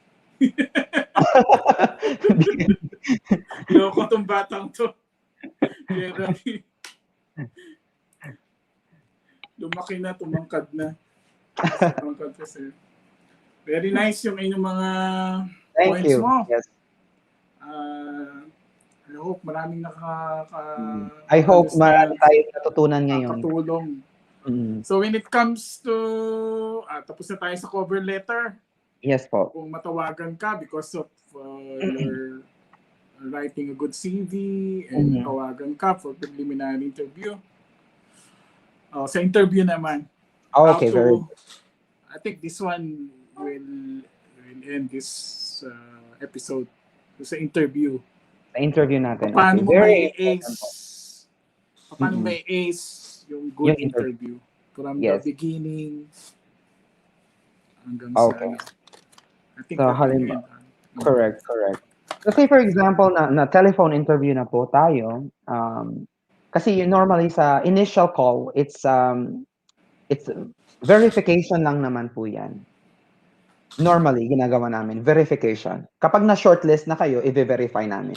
Loko tong batang to. Pero lumaki na, tumangkad na. Tumangkad kasi. Very nice yung inyong mga Thank points you. mo. Yes. I hope maraming I hope marami tayong natutunan ngayon. nakatulong. So when it comes to tapos na tayo sa cover letter. Yes po. Kung matawagan ka because of your writing a good CV and matawagan ka for preliminary interview. Sa interview naman. Okay, very good. I think this one will end this episode. Sa interview. Sa interview natin. Paano mo Very may-ace? Paano may-ace yung good Yung interview? From Yes. the beginning hanggang Okay. sa I think So, correct. So say for example na telephone interview na po tayo, kasi normally sa initial call, it's verification lang naman po 'yan. Normally ginagawa namin verification. Kapag na shortlist na kayo, i-verify namin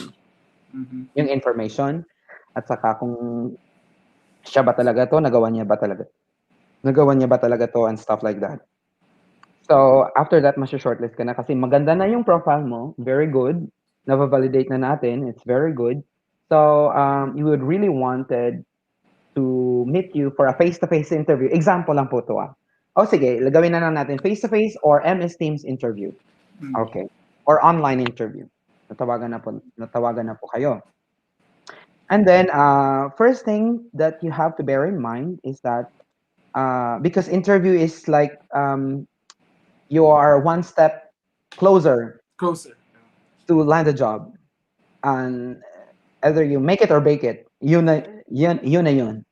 yung information at saka kung siya ba talaga to, nagawa niya ba talaga to and stuff like that. So after that, masya-shortlist ka na kasi maganda na yung profile mo, very good. Na-validate na natin, it's very good. So you would really wanted to meet you for a face-to-face interview. Example lang po to sige, gawin na lang natin face-to-face or MS Teams interview. Okay. Or online interview. Natawagan na po kayo. And then first thing that you have to bear in mind is that because interview is like you are one step closer to land a job, and either you make it or bake it. Yun na yun.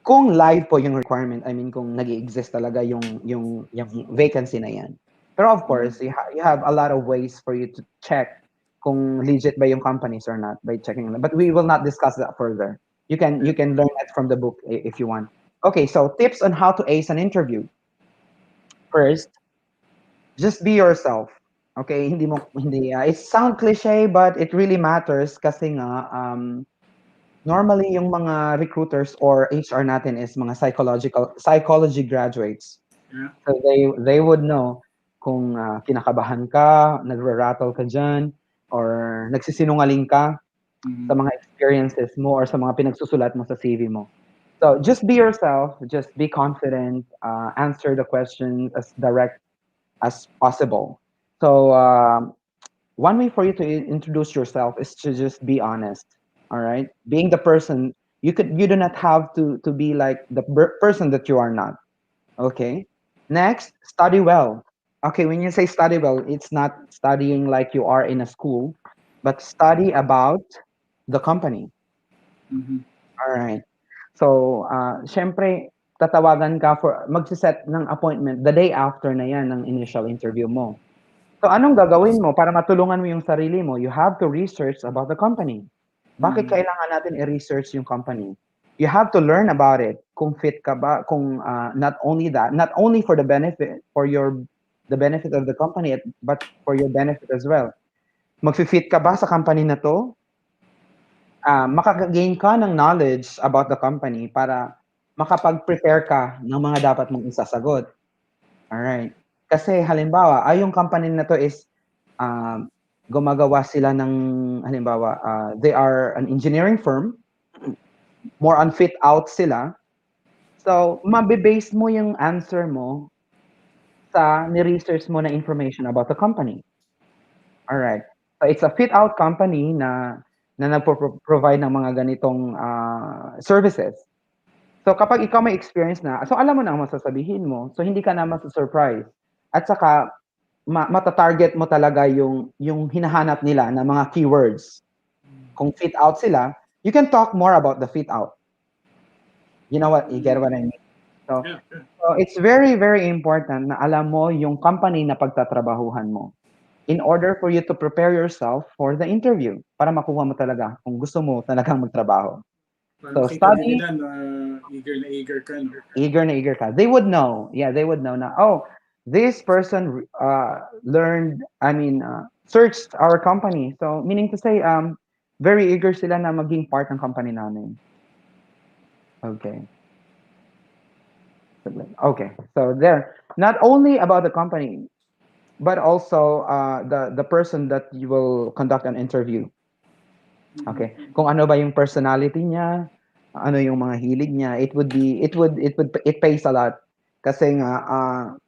Kung live po yung requirement, I mean kung nag-exist talaga yung vacancy na yan. Pero of course, you have a lot of ways for you to check kung legit ba yung companies or not by checking them. But we will not discuss that further. You can learn that from the book if you want. Okay, so tips on how to ace an interview. First, just be yourself. Okay, hindi it sound cliche but it really matters kasi nga normally yung mga recruiters or HR natin is mga psychology graduates. Yeah. So they would know kung kinakabahan ka, nagre-rattle ka dyan, or nagsisinungaling ka sa mga experiences mo or sa mga pinagsusulat mo sa CV mo. So just be yourself, just be confident, answer the questions as direct as possible. So one way for you to introduce yourself is to just be honest. All right, being the person you do not have to be like the person that you are not. Okay. Next, study well. Okay, when you say study well, it's not studying like you are in a school, but study about the company. All right. So, syempre, tatawagan ka for magsiset ng appointment the day after na yan ng initial interview mo. So anong gagawin mo para matulungan mo yung sarili mo? You have to research about the company. Bakit Mm. kailangan natin i-research yung company? You have to learn about it. Kung fit ka ba, kung not only that, not only for the benefit, for the benefit of the company, but for your benefit as well. Magfi-fit ka ba sa company na to? Makaka-gain ka ng knowledge about the company para makapag-prepare ka ng mga dapat mong isasagot. Alright. Kasi halimbawa, yung company na to is gumagawa sila ng halimbawa, they are an engineering firm, more on fit out sila. So, mabe-base mo yung answer mo sa ni-research mo na information about the company. Alright. So, it's a fit out company na nagpo-provide ng mga ganitong services. So, kapag ikaw may experience na, so alam mo na ang masasabihin mo, so hindi ka na masa-surprise. At saka, mata-target mo talaga yung hinahanap nila na mga keywords. Kung fit out sila, you can talk more about the fit out. You know what? You get what I mean? So, Yeah, yeah. so it's very, very important na alam mo yung company na pagtatrabahuhan mo in order for you to prepare yourself for the interview para makuha mo talaga kung gusto mo talagang magtrabaho. Para So, makita din study, nila na eager ka, no? eager na eager ka. They would know. Yeah, they would know na, oh, this person learned, searched our company. So, meaning to say, very eager sila na maging part ng company namin. Okay. Okay. So there, not only about the company, but also the person that you will conduct an interview. Okay. Kung ano ba yung personality niya, ano yung mga hilig niya, it pays a lot. Kasi nga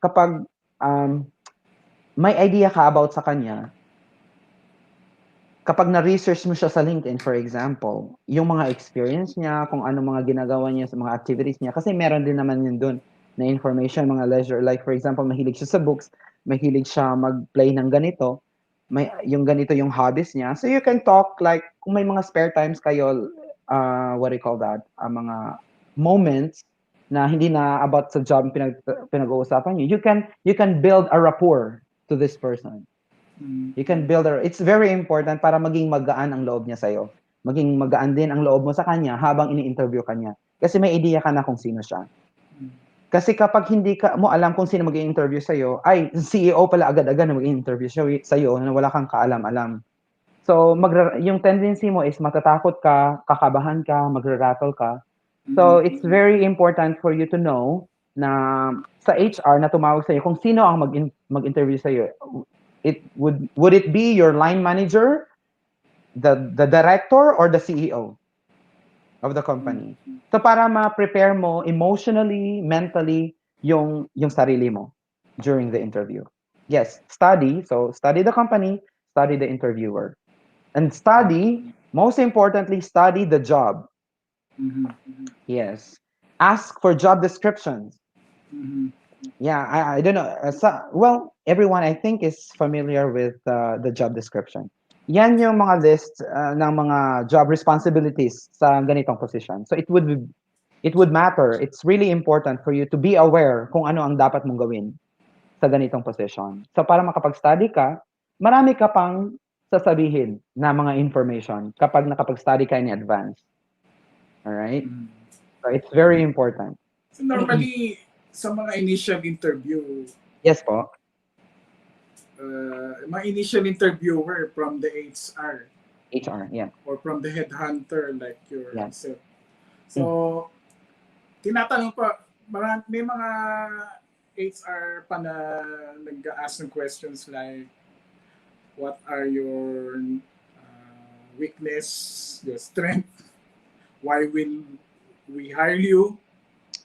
kapag may idea ka about sa kanya, kapag na-research mo siya sa LinkedIn, for example, yung mga experience niya, kung ano mga ginagawa niya sa mga activities niya, kasi meron din naman yun dun na information, mga leisure. Like, for example, mahilig siya sa books, mahilig siya mag-play ng ganito, yung ganito yung hobbies niya. So, you can talk, like, kung may mga spare times kayo, what do you call that? Mga moments na hindi na about sa job pinag-uusapan niyo, you can build a rapport to this person. You can build it's very important para maging magaan ang loob niya sa'yo. Maging magaan din ang loob mo sa kanya habang ini-interview ka niya. Kasi may idea ka na kung sino siya. Kasi kapag hindi ka mo alam kung sino mag-i-interview sa'yo, ay, CEO pala agad-agad na mag-i-interview sa'yo na wala kang kaalam-alam. So, yung tendency mo is matatakot ka, kakabahan ka, magra-rattle ka. So, it's very important for you to know na sa HR na tumawag sa'yo, kung sino ang mag-interview sa'yo. Would it be your line manager, the director, or the CEO of the company? So para ma-prepare mo emotionally, mentally yung sarili mo during the interview. Yes, study. So study the company, study the interviewer. And study, most importantly, study the job. Yes. Ask for job descriptions. Yeah, I don't know. Well, everyone I think is familiar with the job description. Yan yung mga list ng mga job responsibilities sa ganitong position. So it would matter. It's really important for you to be aware kung ano ang dapat mong gawin sa ganitong position. So para makapag-study ka, marami ka pang sasabihin na mga information kapag nakapag-study ka in advance. Alright? So it's very important. So normally, sa mga initial interview, Yes po. mga initial interviewer from the HR HR, yeah. or from the headhunter like Yeah. yourself. So, tinatanong pa, may mga HR pa na nag-ask ng questions like, what are your weakness, your strength, why will we hire you,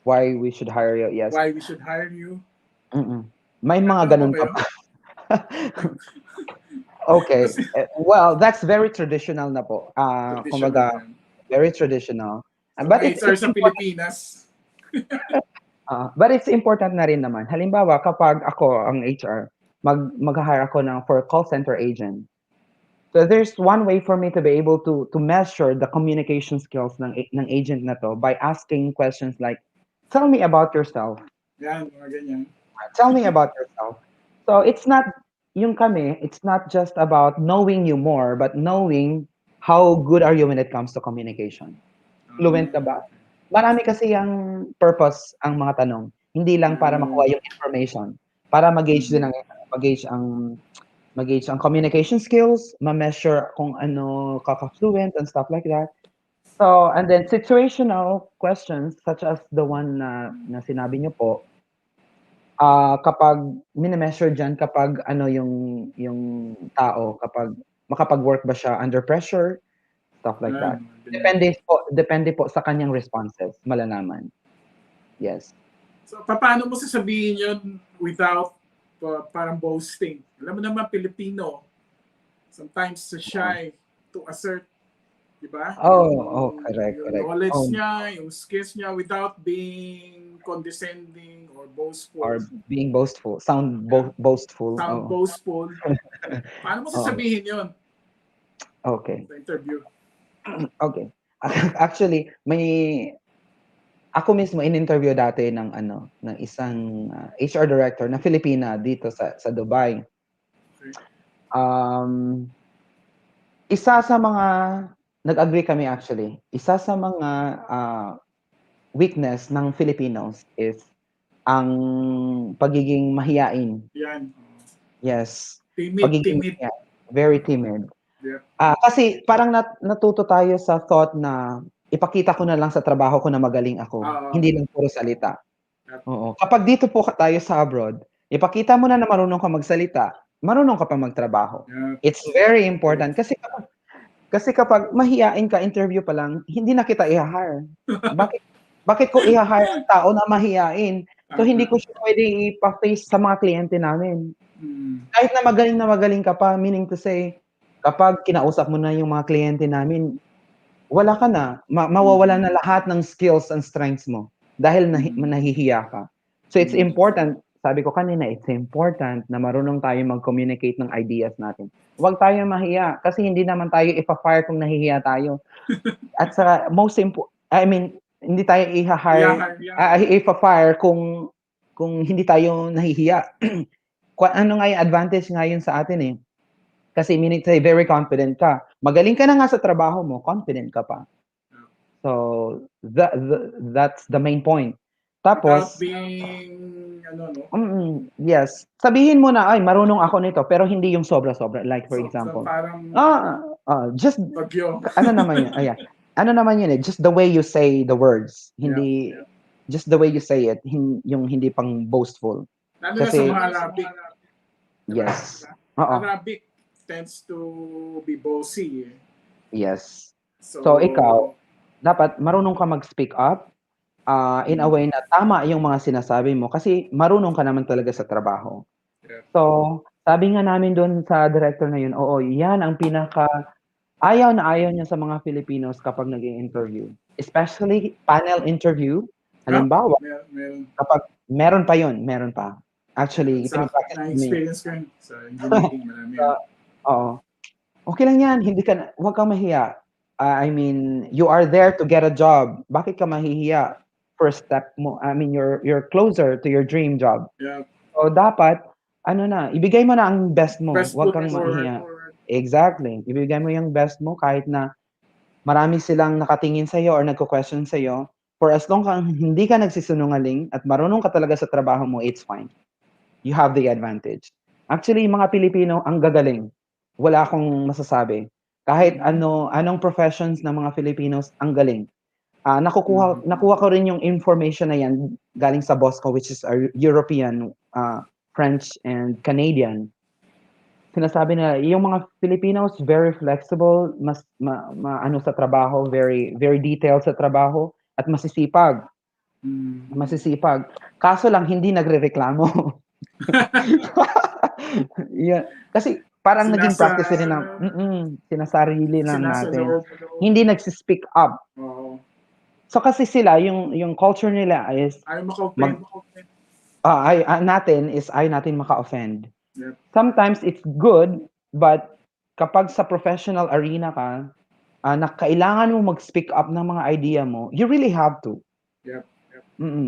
Why we should hire you, yes. why we should hire you. May mga ganun Ano pa ba? Okay. Well, that's very traditional na po. Kumbaga, very traditional. So, But HR sa Pilipinas. But it's important na rin naman. Halimbawa, kapag ako ang HR, mag-hire ako for call center agent. So there's one way for me to be able to measure the communication skills ng agent na to by asking questions like, tell me about yourself. Yan, mga ganyan. Tell me about yourself. So it's not yung kami, it's not just about knowing you more, but knowing how good are you when it comes to communication. Fluent ka ba? Marami kasi yung purpose ang mga tanong. Hindi lang para makuha yung information, para mag-gauge din ang mag-gauge ang mag-gauge ang communication skills, ma-measure kung ano kaka-fluent and stuff like that. So, and then situational questions such as the one na sinabi niyo po, kapag mine-measure diyan kapag ano yung tao, kapag makapag-work ba siya under pressure, stuff like that. Depende po sa kanyang responses, malalaman. Yes. So, paano mo sasabihin yun without parang boasting? Alam mo naman, Pilipino, sometimes shy to assert, di ba? Correct. Yung knowledge niya, yung skills niya without being condescending or boastful. Or being boastful. Sound boastful. Boastful. Paano mo sasabihin yun? Okay. Sa interview. Okay. Actually, ako mismo in-interview dati ng isang HR director na Filipina dito sa Dubai. Okay. Isa sa mga nag-agree kami actually. Isa sa mga weakness ng Filipinos is ang pagiging mahiyain. Yan. Yes. Timid. Very timid. Yeah. Kasi parang natuto tayo sa thought na ipakita ko na lang sa trabaho ko na magaling ako. Hindi lang puro salita. Oo. Kapag dito po tayo sa abroad, ipakita mo na marunong ka magsalita, marunong ka pa magtrabaho. Yeah. It's very important kasi kapag mahiyain ka interview pa lang, hindi na kita i-hire. Bakit ko i-hire ang tao na mahiyain? So hindi ko siya pwedeng ipa-face sa mga kliyente namin. Kahit na magaling ka pa, meaning to say, kapag kinausap mo na yung mga kliyente namin, wala ka na. Mawawala na lahat ng skills and strengths mo dahil nahihiya ka. So it's important, sabi ko kanina, it's important na marunong tayo mag-communicate ng ideas natin. Huwag tayo mahiya kasi hindi naman tayo ipa-fire kung nahihiya tayo. At sa hindi tayo ipa-fire kung hindi tayo nahihiya. Ano nga yung advantage ngayon sa atin eh. Kasi meaning to say, very confident ka. Magaling ka na nga sa trabaho mo, confident ka pa. So, that's the main point. Tapos, without being, yes. Sabihin mo na, ay, marunong ako nito, pero hindi yung sobra-sobra. Like, for example, so parang, just, bagyo. ano naman yun eh, just the way you say the words. Hindi, just the way you say it, yung hindi pang boastful. Lalo na sa mga Arabic. Yes. Arabic tends to be bossy. Yes. So ikaw, dapat marunong ka mag-speak up in a way na tama yung mga sinasabi mo kasi marunong ka naman talaga sa trabaho. Yeah. So, sabi nga namin doon sa director na yun, oo, yan ang ayaw niya sa mga Filipinos kapag nag-i-interview. Especially panel interview. Halimbawa, kapag meron pa. Actually, na-experience ko yun sa engineering, marami yan. Oo. Okay lang yan, huwag kang mahiya. You are there to get a job. Bakit ka mahihiya? First step mo, you're closer to your dream job. Yeah. So, dapat, ibigay mo na ang best mo. Huwag kang mahihiya. Exactly. Ibigay mo yung best mo kahit na marami silang nakatingin sa'yo or nagko-question sa'yo. For as long kang hindi ka nagsisinungaling at marunong ka talaga sa trabaho mo, it's fine. You have the advantage. Actually, mga Pilipino, ang gagaling. Wala akong masasabi. Kahit anong professions ng mga Filipinos, ang galing. Nakuha ko rin yung information na yan galing sa boss ko, which is European, French, and Canadian. Sinasabi na yung mga Filipinos very flexible, mas sa trabaho, very very detailed sa trabaho at masisipag. Masisipag. Kaso lang hindi nagrereklamo. Yeah. Kasi parang naging practice rin ng sinasarili lang natin. Hindi nagsi-speak up. So kasi sila yung culture nila is ayaw natin maka-offend. Yep. Sometimes it's good, but kapag sa professional arena ka, na kailangan mo mag-speak up ng mga idea mo, you really have to. Yep.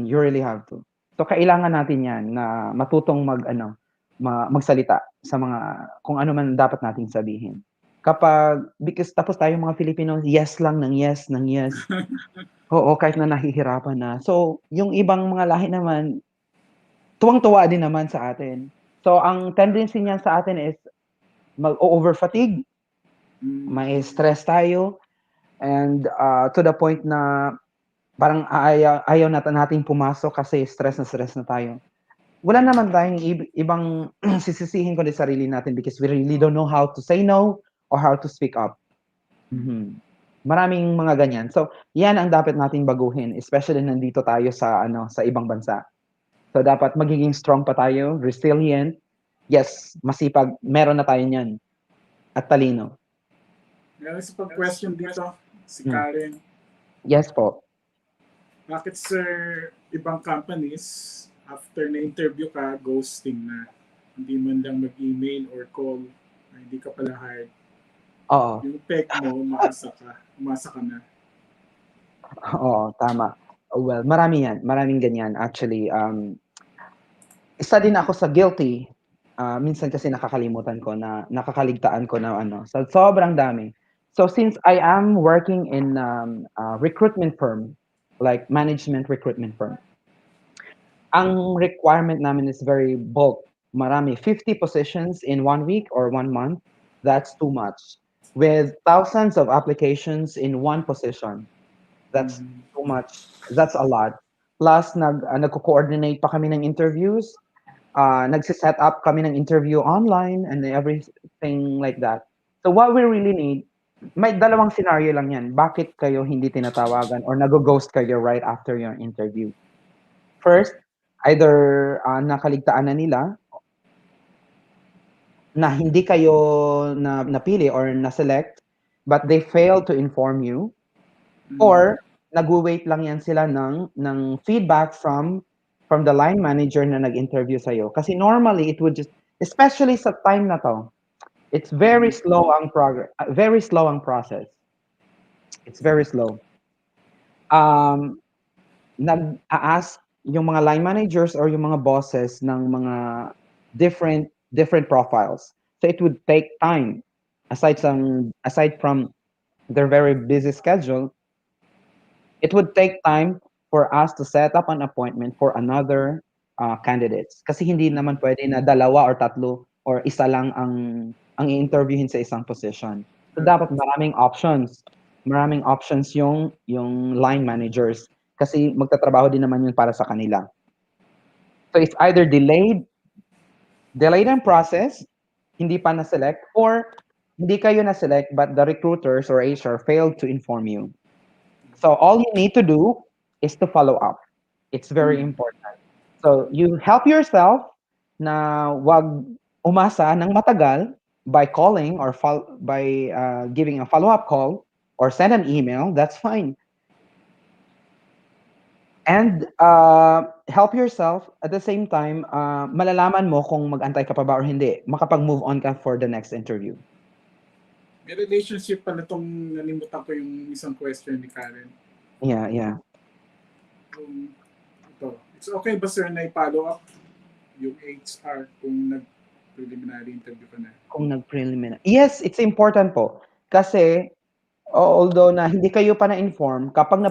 You really have to. So kailangan natin yan na matutong magsalita sa mga kung ano man dapat nating sabihin. Because tapos tayong mga Filipino, yes lang ng yes ng yes. Oo, kahit na nahihirapan na. So, yung ibang mga lahi naman, tuwang-tuwa din naman sa atin. So, ang tendency niyan sa atin is mag-o-overfatigue, Mm. may stress tayo, and to the point na parang ayaw nating pumasok kasi stress na tayo. Wala naman tayong ibang sisisihin kundi sarili natin because we really don't know how to say no or how to speak up. Mhm. Maraming mga ganyan. So, 'yan ang dapat nating baguhin, especially nandito tayo sa ibang bansa. So, dapat magiging strong pa tayo, resilient. Yes, masipag, meron na tayo niyan at talino. Meron isa pang question dito, si Hmm. Karen. Yes po. Bakit sir, ibang companies, after na-interview ka, ghosting na? Hindi man lang mag-email or call, na hindi ka pala hired. Oo. Yung peg mo, umasa ka na. Oo, tama. Well, marami 'yan, maraming ganyan actually. Isa din ako sa guilty. Minsan kasi nakakalimutan ko na nakakaligtaan ko na sa sobrang dami. So since I am working in recruitment firm, like management recruitment firm, ang requirement namin is very bulk. Marami, 50 positions in 1 week or 1 month. That's too much. With thousands of applications in one position, that's Mm. too much. That's a lot. Plus, nagko-coordinate pa kami ng interviews. Nagse-set up kami ng interview online and everything like that. So what we really need, may dalawang scenario lang yan. Bakit kayo hindi tinatawagan or nag-ghost kayo right after your interview? First, either nakaligtaan na nila na hindi kayo napili or na-select but they failed to inform you, or nagwo-wait lang yan sila ng feedback from the line manager na nag-interview sa'yo. Kasi normally, it would just, especially sa time na to, it's very slow ang very slow ang process. It's very slow. Nag-a-ask yung mga line managers or yung mga bosses ng mga different profiles. So it would take time. Aside from their very busy schedule, it would take time for us to set up an appointment for another candidates. Kasi hindi naman pwede na dalawa or tatlo or isa lang ang i-interviewin sa isang position. So dapat maraming options. Maraming options yung line managers kasi magtatrabaho din naman yun para sa kanila. So it's either delayed ang process, hindi pa na-select, or hindi kayo na-select but the recruiters or HR failed to inform you. So all you need to do is to follow up. It's very important. So you help yourself na wag umasa ng matagal by calling or by giving a follow-up call or send an email. That's fine. And help yourself at the same time, malalaman mo kung mag-antay ka pa ba or hindi. Makapag-move on ka for the next interview. May relationship pala itong nalimutan ko yung isang question ni Karen. Yeah. It's okay ba sir na i-follow up yung HR kung nag-preliminary interview ka na? Kung nag-preliminary. Yes, it's important po. Kasi although na hindi kayo pa na-inform, kapag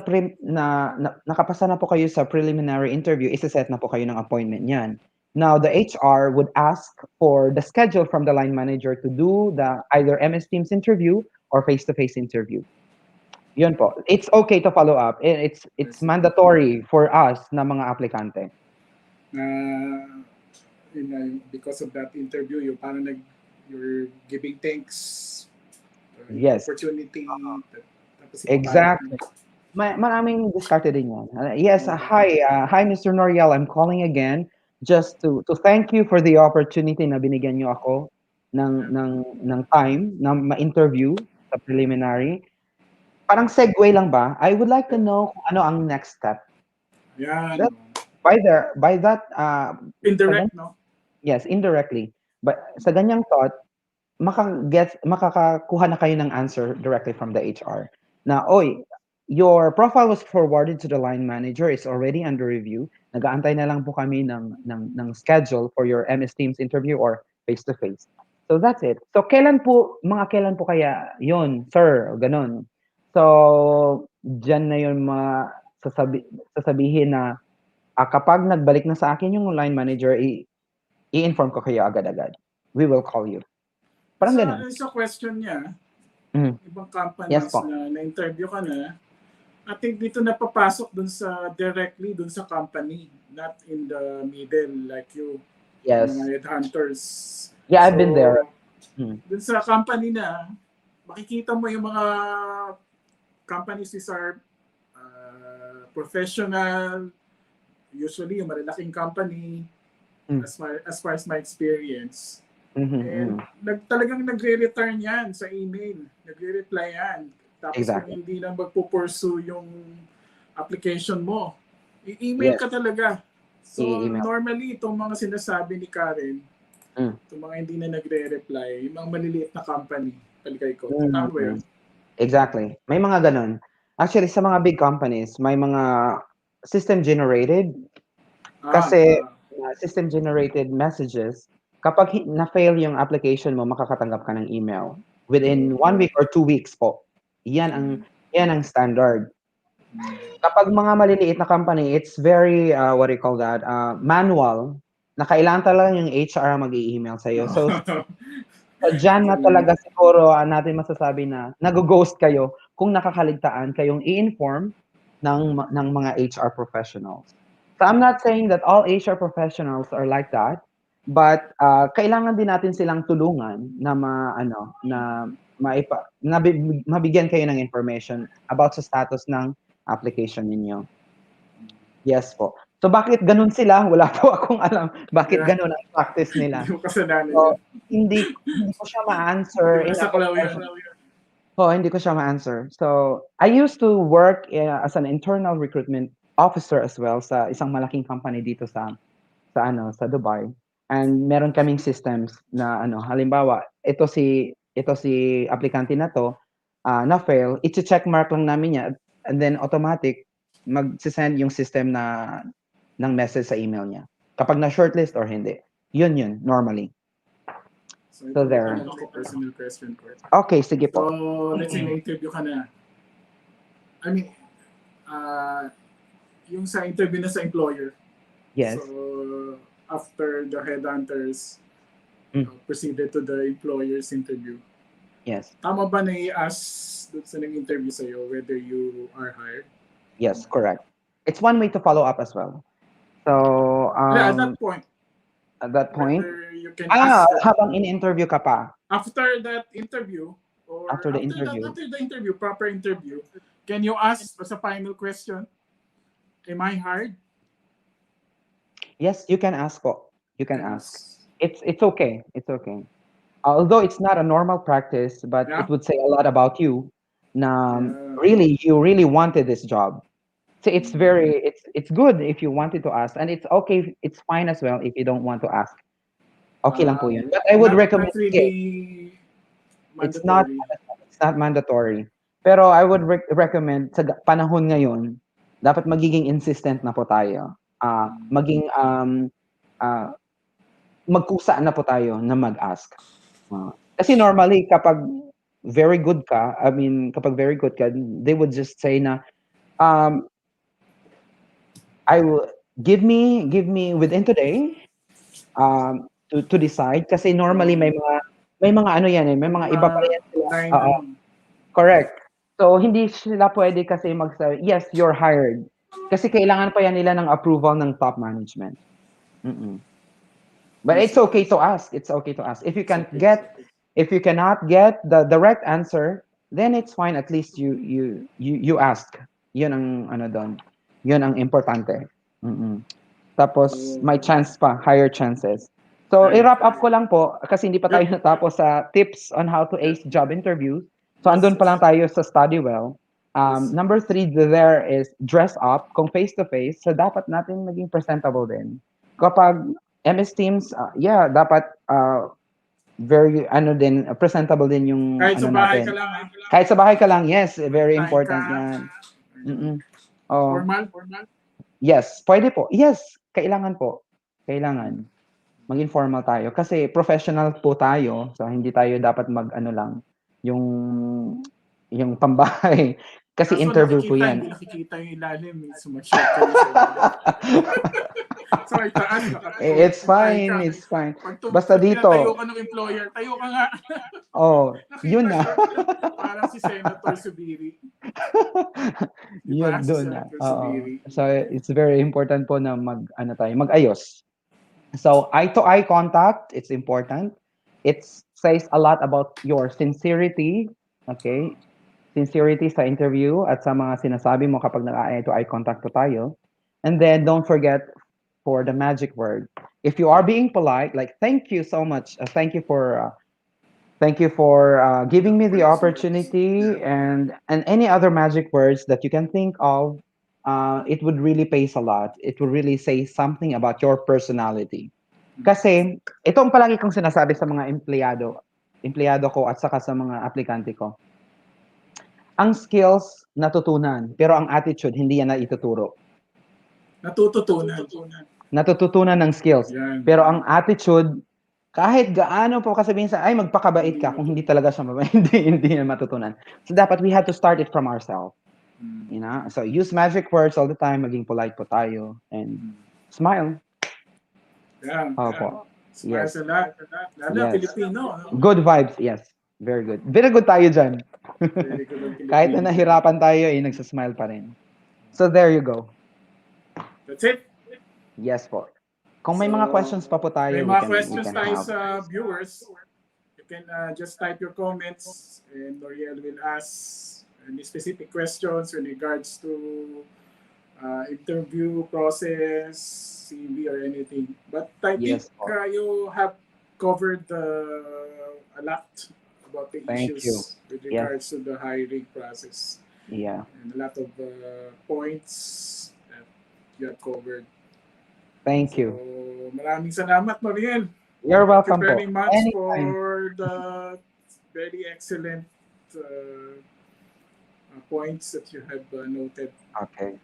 nakapasa na po kayo sa preliminary interview, isa-set na po kayo ng appointment niyan. Now, the HR would ask for the schedule from the line manager to do the either MS Teams interview or face-to-face interview. Yun po. It's okay to follow up. It's mandatory for us na mga aplikante. Because of that interview, you're giving thanks. Yes. Opportunity. Exactly. Maraming discarded din yan. Yes, hi Mr. Noriel, I'm calling again just to thank you for the opportunity na binigyan niyo ako ng time na ma-interview sa preliminary. Parang segue lang ba? I would like to know kung ano ang next step. Yeah. By that indirect, no? Yes, indirectly. But sa ganyang thought, makakakuha na kayo ng answer directly from the HR. Na, your profile was forwarded to the line manager. It's already under review. Nag-aantay na lang po kami ng schedule for your MS Teams interview or face-to-face. So that's it. So kailan po kaya yun, sir? Ganun. So, dyan na yun sasabihin na kapag nagbalik na sa akin yung line manager, i-inform ko kayo agad-agad. We will call you. Parang ganun. Sa question niya, ibang Yes companies po. na na-interview ka na, I think dito napapasok directly dun sa company, not in the middle like you, Yes. mga headhunters. Yeah, I've been there. Dun sa company na, makikita mo yung mga companies these are professional, usually yung malalaking company, as far as my experience. And talagang nagre-return yan sa email. Nagre-reply yan. Tapos kung hindi na magpupursue yung application mo, i-email ka talaga. So normally, itong mga sinasabi ni Karen, itong mga hindi na nagre-reply, yung mga maliliit na company, talikay ko. Tama ba yun? Exactly. May mga ganun. Actually, sa mga big companies, may mga system-generated. Kasi system-generated messages, kapag na-fail yung application mo, makakatanggap ka ng email. Within 1 week or 2 weeks po. Yan ang standard. Kapag mga maliliit na company, it's very, what do you call that, manual, na kailangan talaga yung HR mag-i-email sa'yo. So dyan na talaga siguro natin masasabi na nag-ghost kayo kung nakakaligtaan kayong i-inform ng mga HR professionals. So I'm not saying that all HR professionals are like that, but kailangan din natin silang tulungan na mabigyan kayo ng information about sa status ng application ninyo. Yes po. So bakit ganun sila? Wala po akong alam. Bakit ganun ang practice nila? Hindi ko kasalanan so, hindi ko siya ma-answer. Hindi ko siya ma-answer. So, I used to work as an internal recruitment officer as well sa isang malaking company dito sa Dubai. And meron kaming systems na halimbawa, ito si aplikante na to, na fail, i-check mark lang namin niya and then automatic mag-send yung system ng message sa email niya. Kapag na shortlist or hindi. Yun normally. So there. Personal question ko. Okay, sige po. So, let's say na-interview ka na. I mean, yung sa interview na sa employer. Yes. So, after the headhunters proceeded to the employer's interview. Yes. Tama ba na i-ask doon sa nag-interview sa'yo whether you are hired? Yes, correct. It's one way to follow up as well. So, at that point, you can habang in-interview ka pa. After that interview, or after the interview, proper interview, can you ask as a final question, am I hired? Yes, you can ask po. You can ask. It's okay. It's okay. Although it's not a normal practice, but it would say a lot about you. Really, you really wanted this job. So it's good if you wanted to ask, and it's okay. It's fine as well if you don't want to ask. Okay lang po yun. But I would recommend it's not mandatory. Pero I would recommend sa panahon ngayon, dapat magiging insistent na po tayo. Magkusa na po tayo na mag-ask. Kasi normally kapag very good ka, they would just say na I will give me within today to decide kasi normally may mga may mga iba pa yan sila. Correct. So hindi sila pwede kasi magsabi, yes, you're hired. Kasi kailangan pa yan nila ng approval ng top management. But it's okay to ask. It's okay to ask. If you cannot get the direct answer, then it's fine. At least you ask. Yun ang doon. Yun ang importante. Tapos may chance pa, higher chances. So i-wrap up ko lang po kasi hindi pa tayo natapos sa tips on how to ace job interviews. So andun pa lang tayo sa study well. Number 3 there is dress up. Kung face-to-face, so dapat natin maging presentable din. Kapag MS Teams, dapat very presentable din yung kahit sa bahay natin. ka lang. Kahit sa bahay ka lang, yes, very important yan. Formal? Yes, pwede po. Yes, kailangan po. Kailangan. Maging formal tayo. Kasi professional po tayo. So, hindi tayo dapat mag-ano lang. Yung, yung pambahay. Kasi Kaso interview po nakikita, yan. hindi nakikita yung ilalim. Sumashirt ka na sa ilalim. So, itaas, nakatutok It's yung tie fine. ka. It's fine. Basta Pag pinatayo dito. ka ng employer, tayo ka nga. Oh, yun Nakita na. short ka. Parang si Senator Subiri. Di ba? Yun Si doon na. Senator Oo. Subiri. So, it's very important po na ano tayo, mag-ayos. So, eye-to-eye contact, it's important. It says a lot about your sincerity, okay? Sincerity sa interview at sa mga sinasabi mo kapag nag-eye-to-eye contact po tayo. And then, don't forget for the magic word. If you are being polite, like, thank you so much. Thank you for giving me the opportunity and any other magic words that you can think of. It would really pays a lot. It would really say something about your personality. Kasi ito ang palagi kong sinasabi sa mga empleyado ko at saka sa mga aplikante ko. Ang skills natutunan, pero ang attitude hindi yan na ituturo. Natututunan. Natututunan ng skills, Yan. pero ang attitude kahit gaano po kasabihin sa ay magpakabait ka kung hindi talaga siya mabait, hindi na matutunan. So dapat we have to start it from ourselves. You know? So use magic words all the time, maging polite po tayo and smile. Yan. Opo. Smile Yes. sa lahat. Lalo Yes. Pilipino. No? Good vibes, yes. Very good. Very good tayo dyan. Very good ang Pilipino. Kahit na nahirapan tayo, nagsasmile pa rin. So there you go. That's it. Yes po. Kung may mga questions pa po tayo, may we mga can questions tayo have. sa viewers. You can just type your comments and Noriel will ask any specific questions in regards to interview process, CV or anything. But I Yes, think you have covered a lot about the Thank issues you. with Yes. regards to the hiring process. Yeah. And a lot of points that you have covered. Thank you. So, maraming salamat, Noriel. You're welcome Thank you very po. much Anytime. for the very excellent points that you have noted. Okay.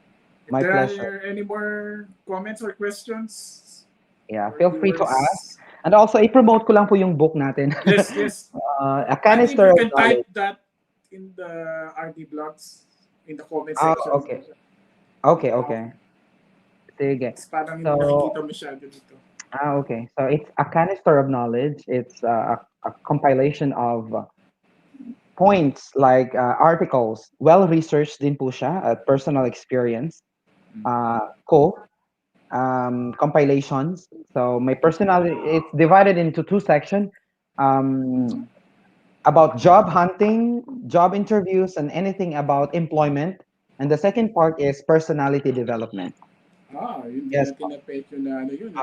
If My there pleasure. are any more comments or questions? Yeah, for feel free to viewers? ask. And also, i-promote ko lang po yung book natin. Yes, yes. A I think Canister you of can type Knowledge. that in the RD blogs, in the comment Ah, section. okay. Okay. Sige. It's parang hindi So, nakikita masyado dito. okay. So, it's A Canister of Knowledge. It's a compilation of points like articles. Well-researched din po siya at personal experience ko. Compilations. So my personal, it's divided into two sections about job hunting, job interviews, and anything about employment. And the second part is personality development. Yun Yes. na tinapate yun na ano yun.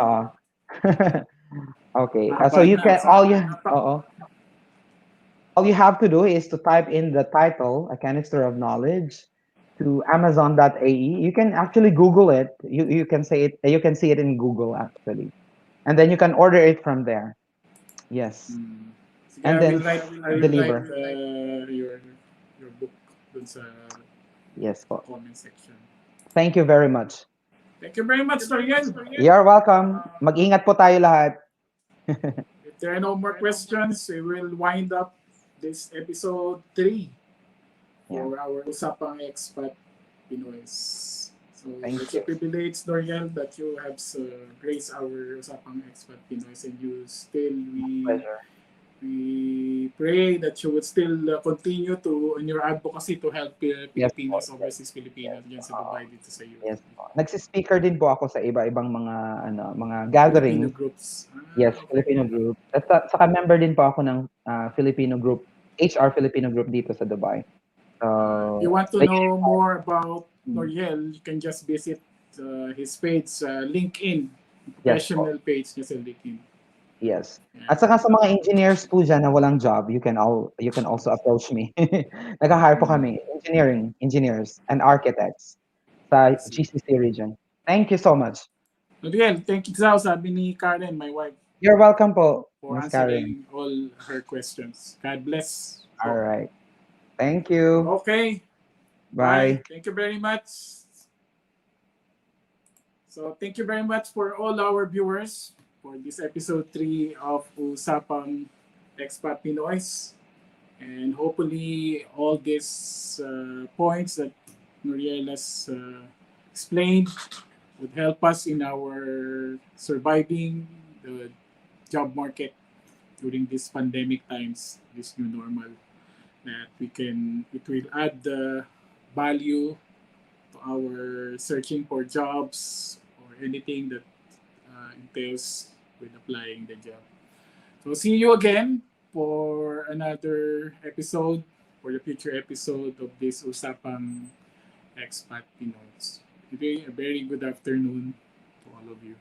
Okay. So you can all you have to do is to type in the title, A Canister of Knowledge, to Amazon.ae. You can actually Google it. You can say it. You can see it in Google actually, and then you can order it from there. Yes. And then deliver. Your book dun sa Yes po. comment section. Thank you very much. Thank you very much, Noriel. You're welcome. Mag-ingat po tayo lahat. If there are no more questions, we will wind up this episode 3 for our Usapang Expat Pinoys. So it's a privilege, Noriel, that you have graced our Usapang Expat Pinoys and you still we pray that you would still continue to in your advocacy to help Filipinos, overseas Filipinos dyan sa Dubai dito sa US. Yes po. Nagsi-speaker din po ako sa iba-ibang mga gatherings. Filipino groups. Yes, Filipino group. At saka member din po ako ng Filipino group, HR Filipino group dito sa Dubai. If you want to know more about Noriel, you can just visit his page, LinkedIn, professional page niya sa LinkedIn. Yes. At saka sa mga engineers po dyan na walang job, you can also approach me. Nag-hire po kami, engineers, and architects sa GCC region. Thank you so much. Noriel, thank you sabi ni Karen, my wife. You're welcome po, for Ms. Karen. answering all her questions. God bless. All right. Thank you. Okay. Bye. Thank you very much. So thank you very much for all our viewers for this episode 3 of Usapang Expat Pinoys. And hopefully all these points that Noriel has explained would help us in our surviving the job market during these pandemic times, this new normal, that it will add the value to our searching for jobs or anything that entails with applying the job. So see you again for another episode, for the future episode of this Usapang Expat Pinoys. Today, a very good afternoon to all of you.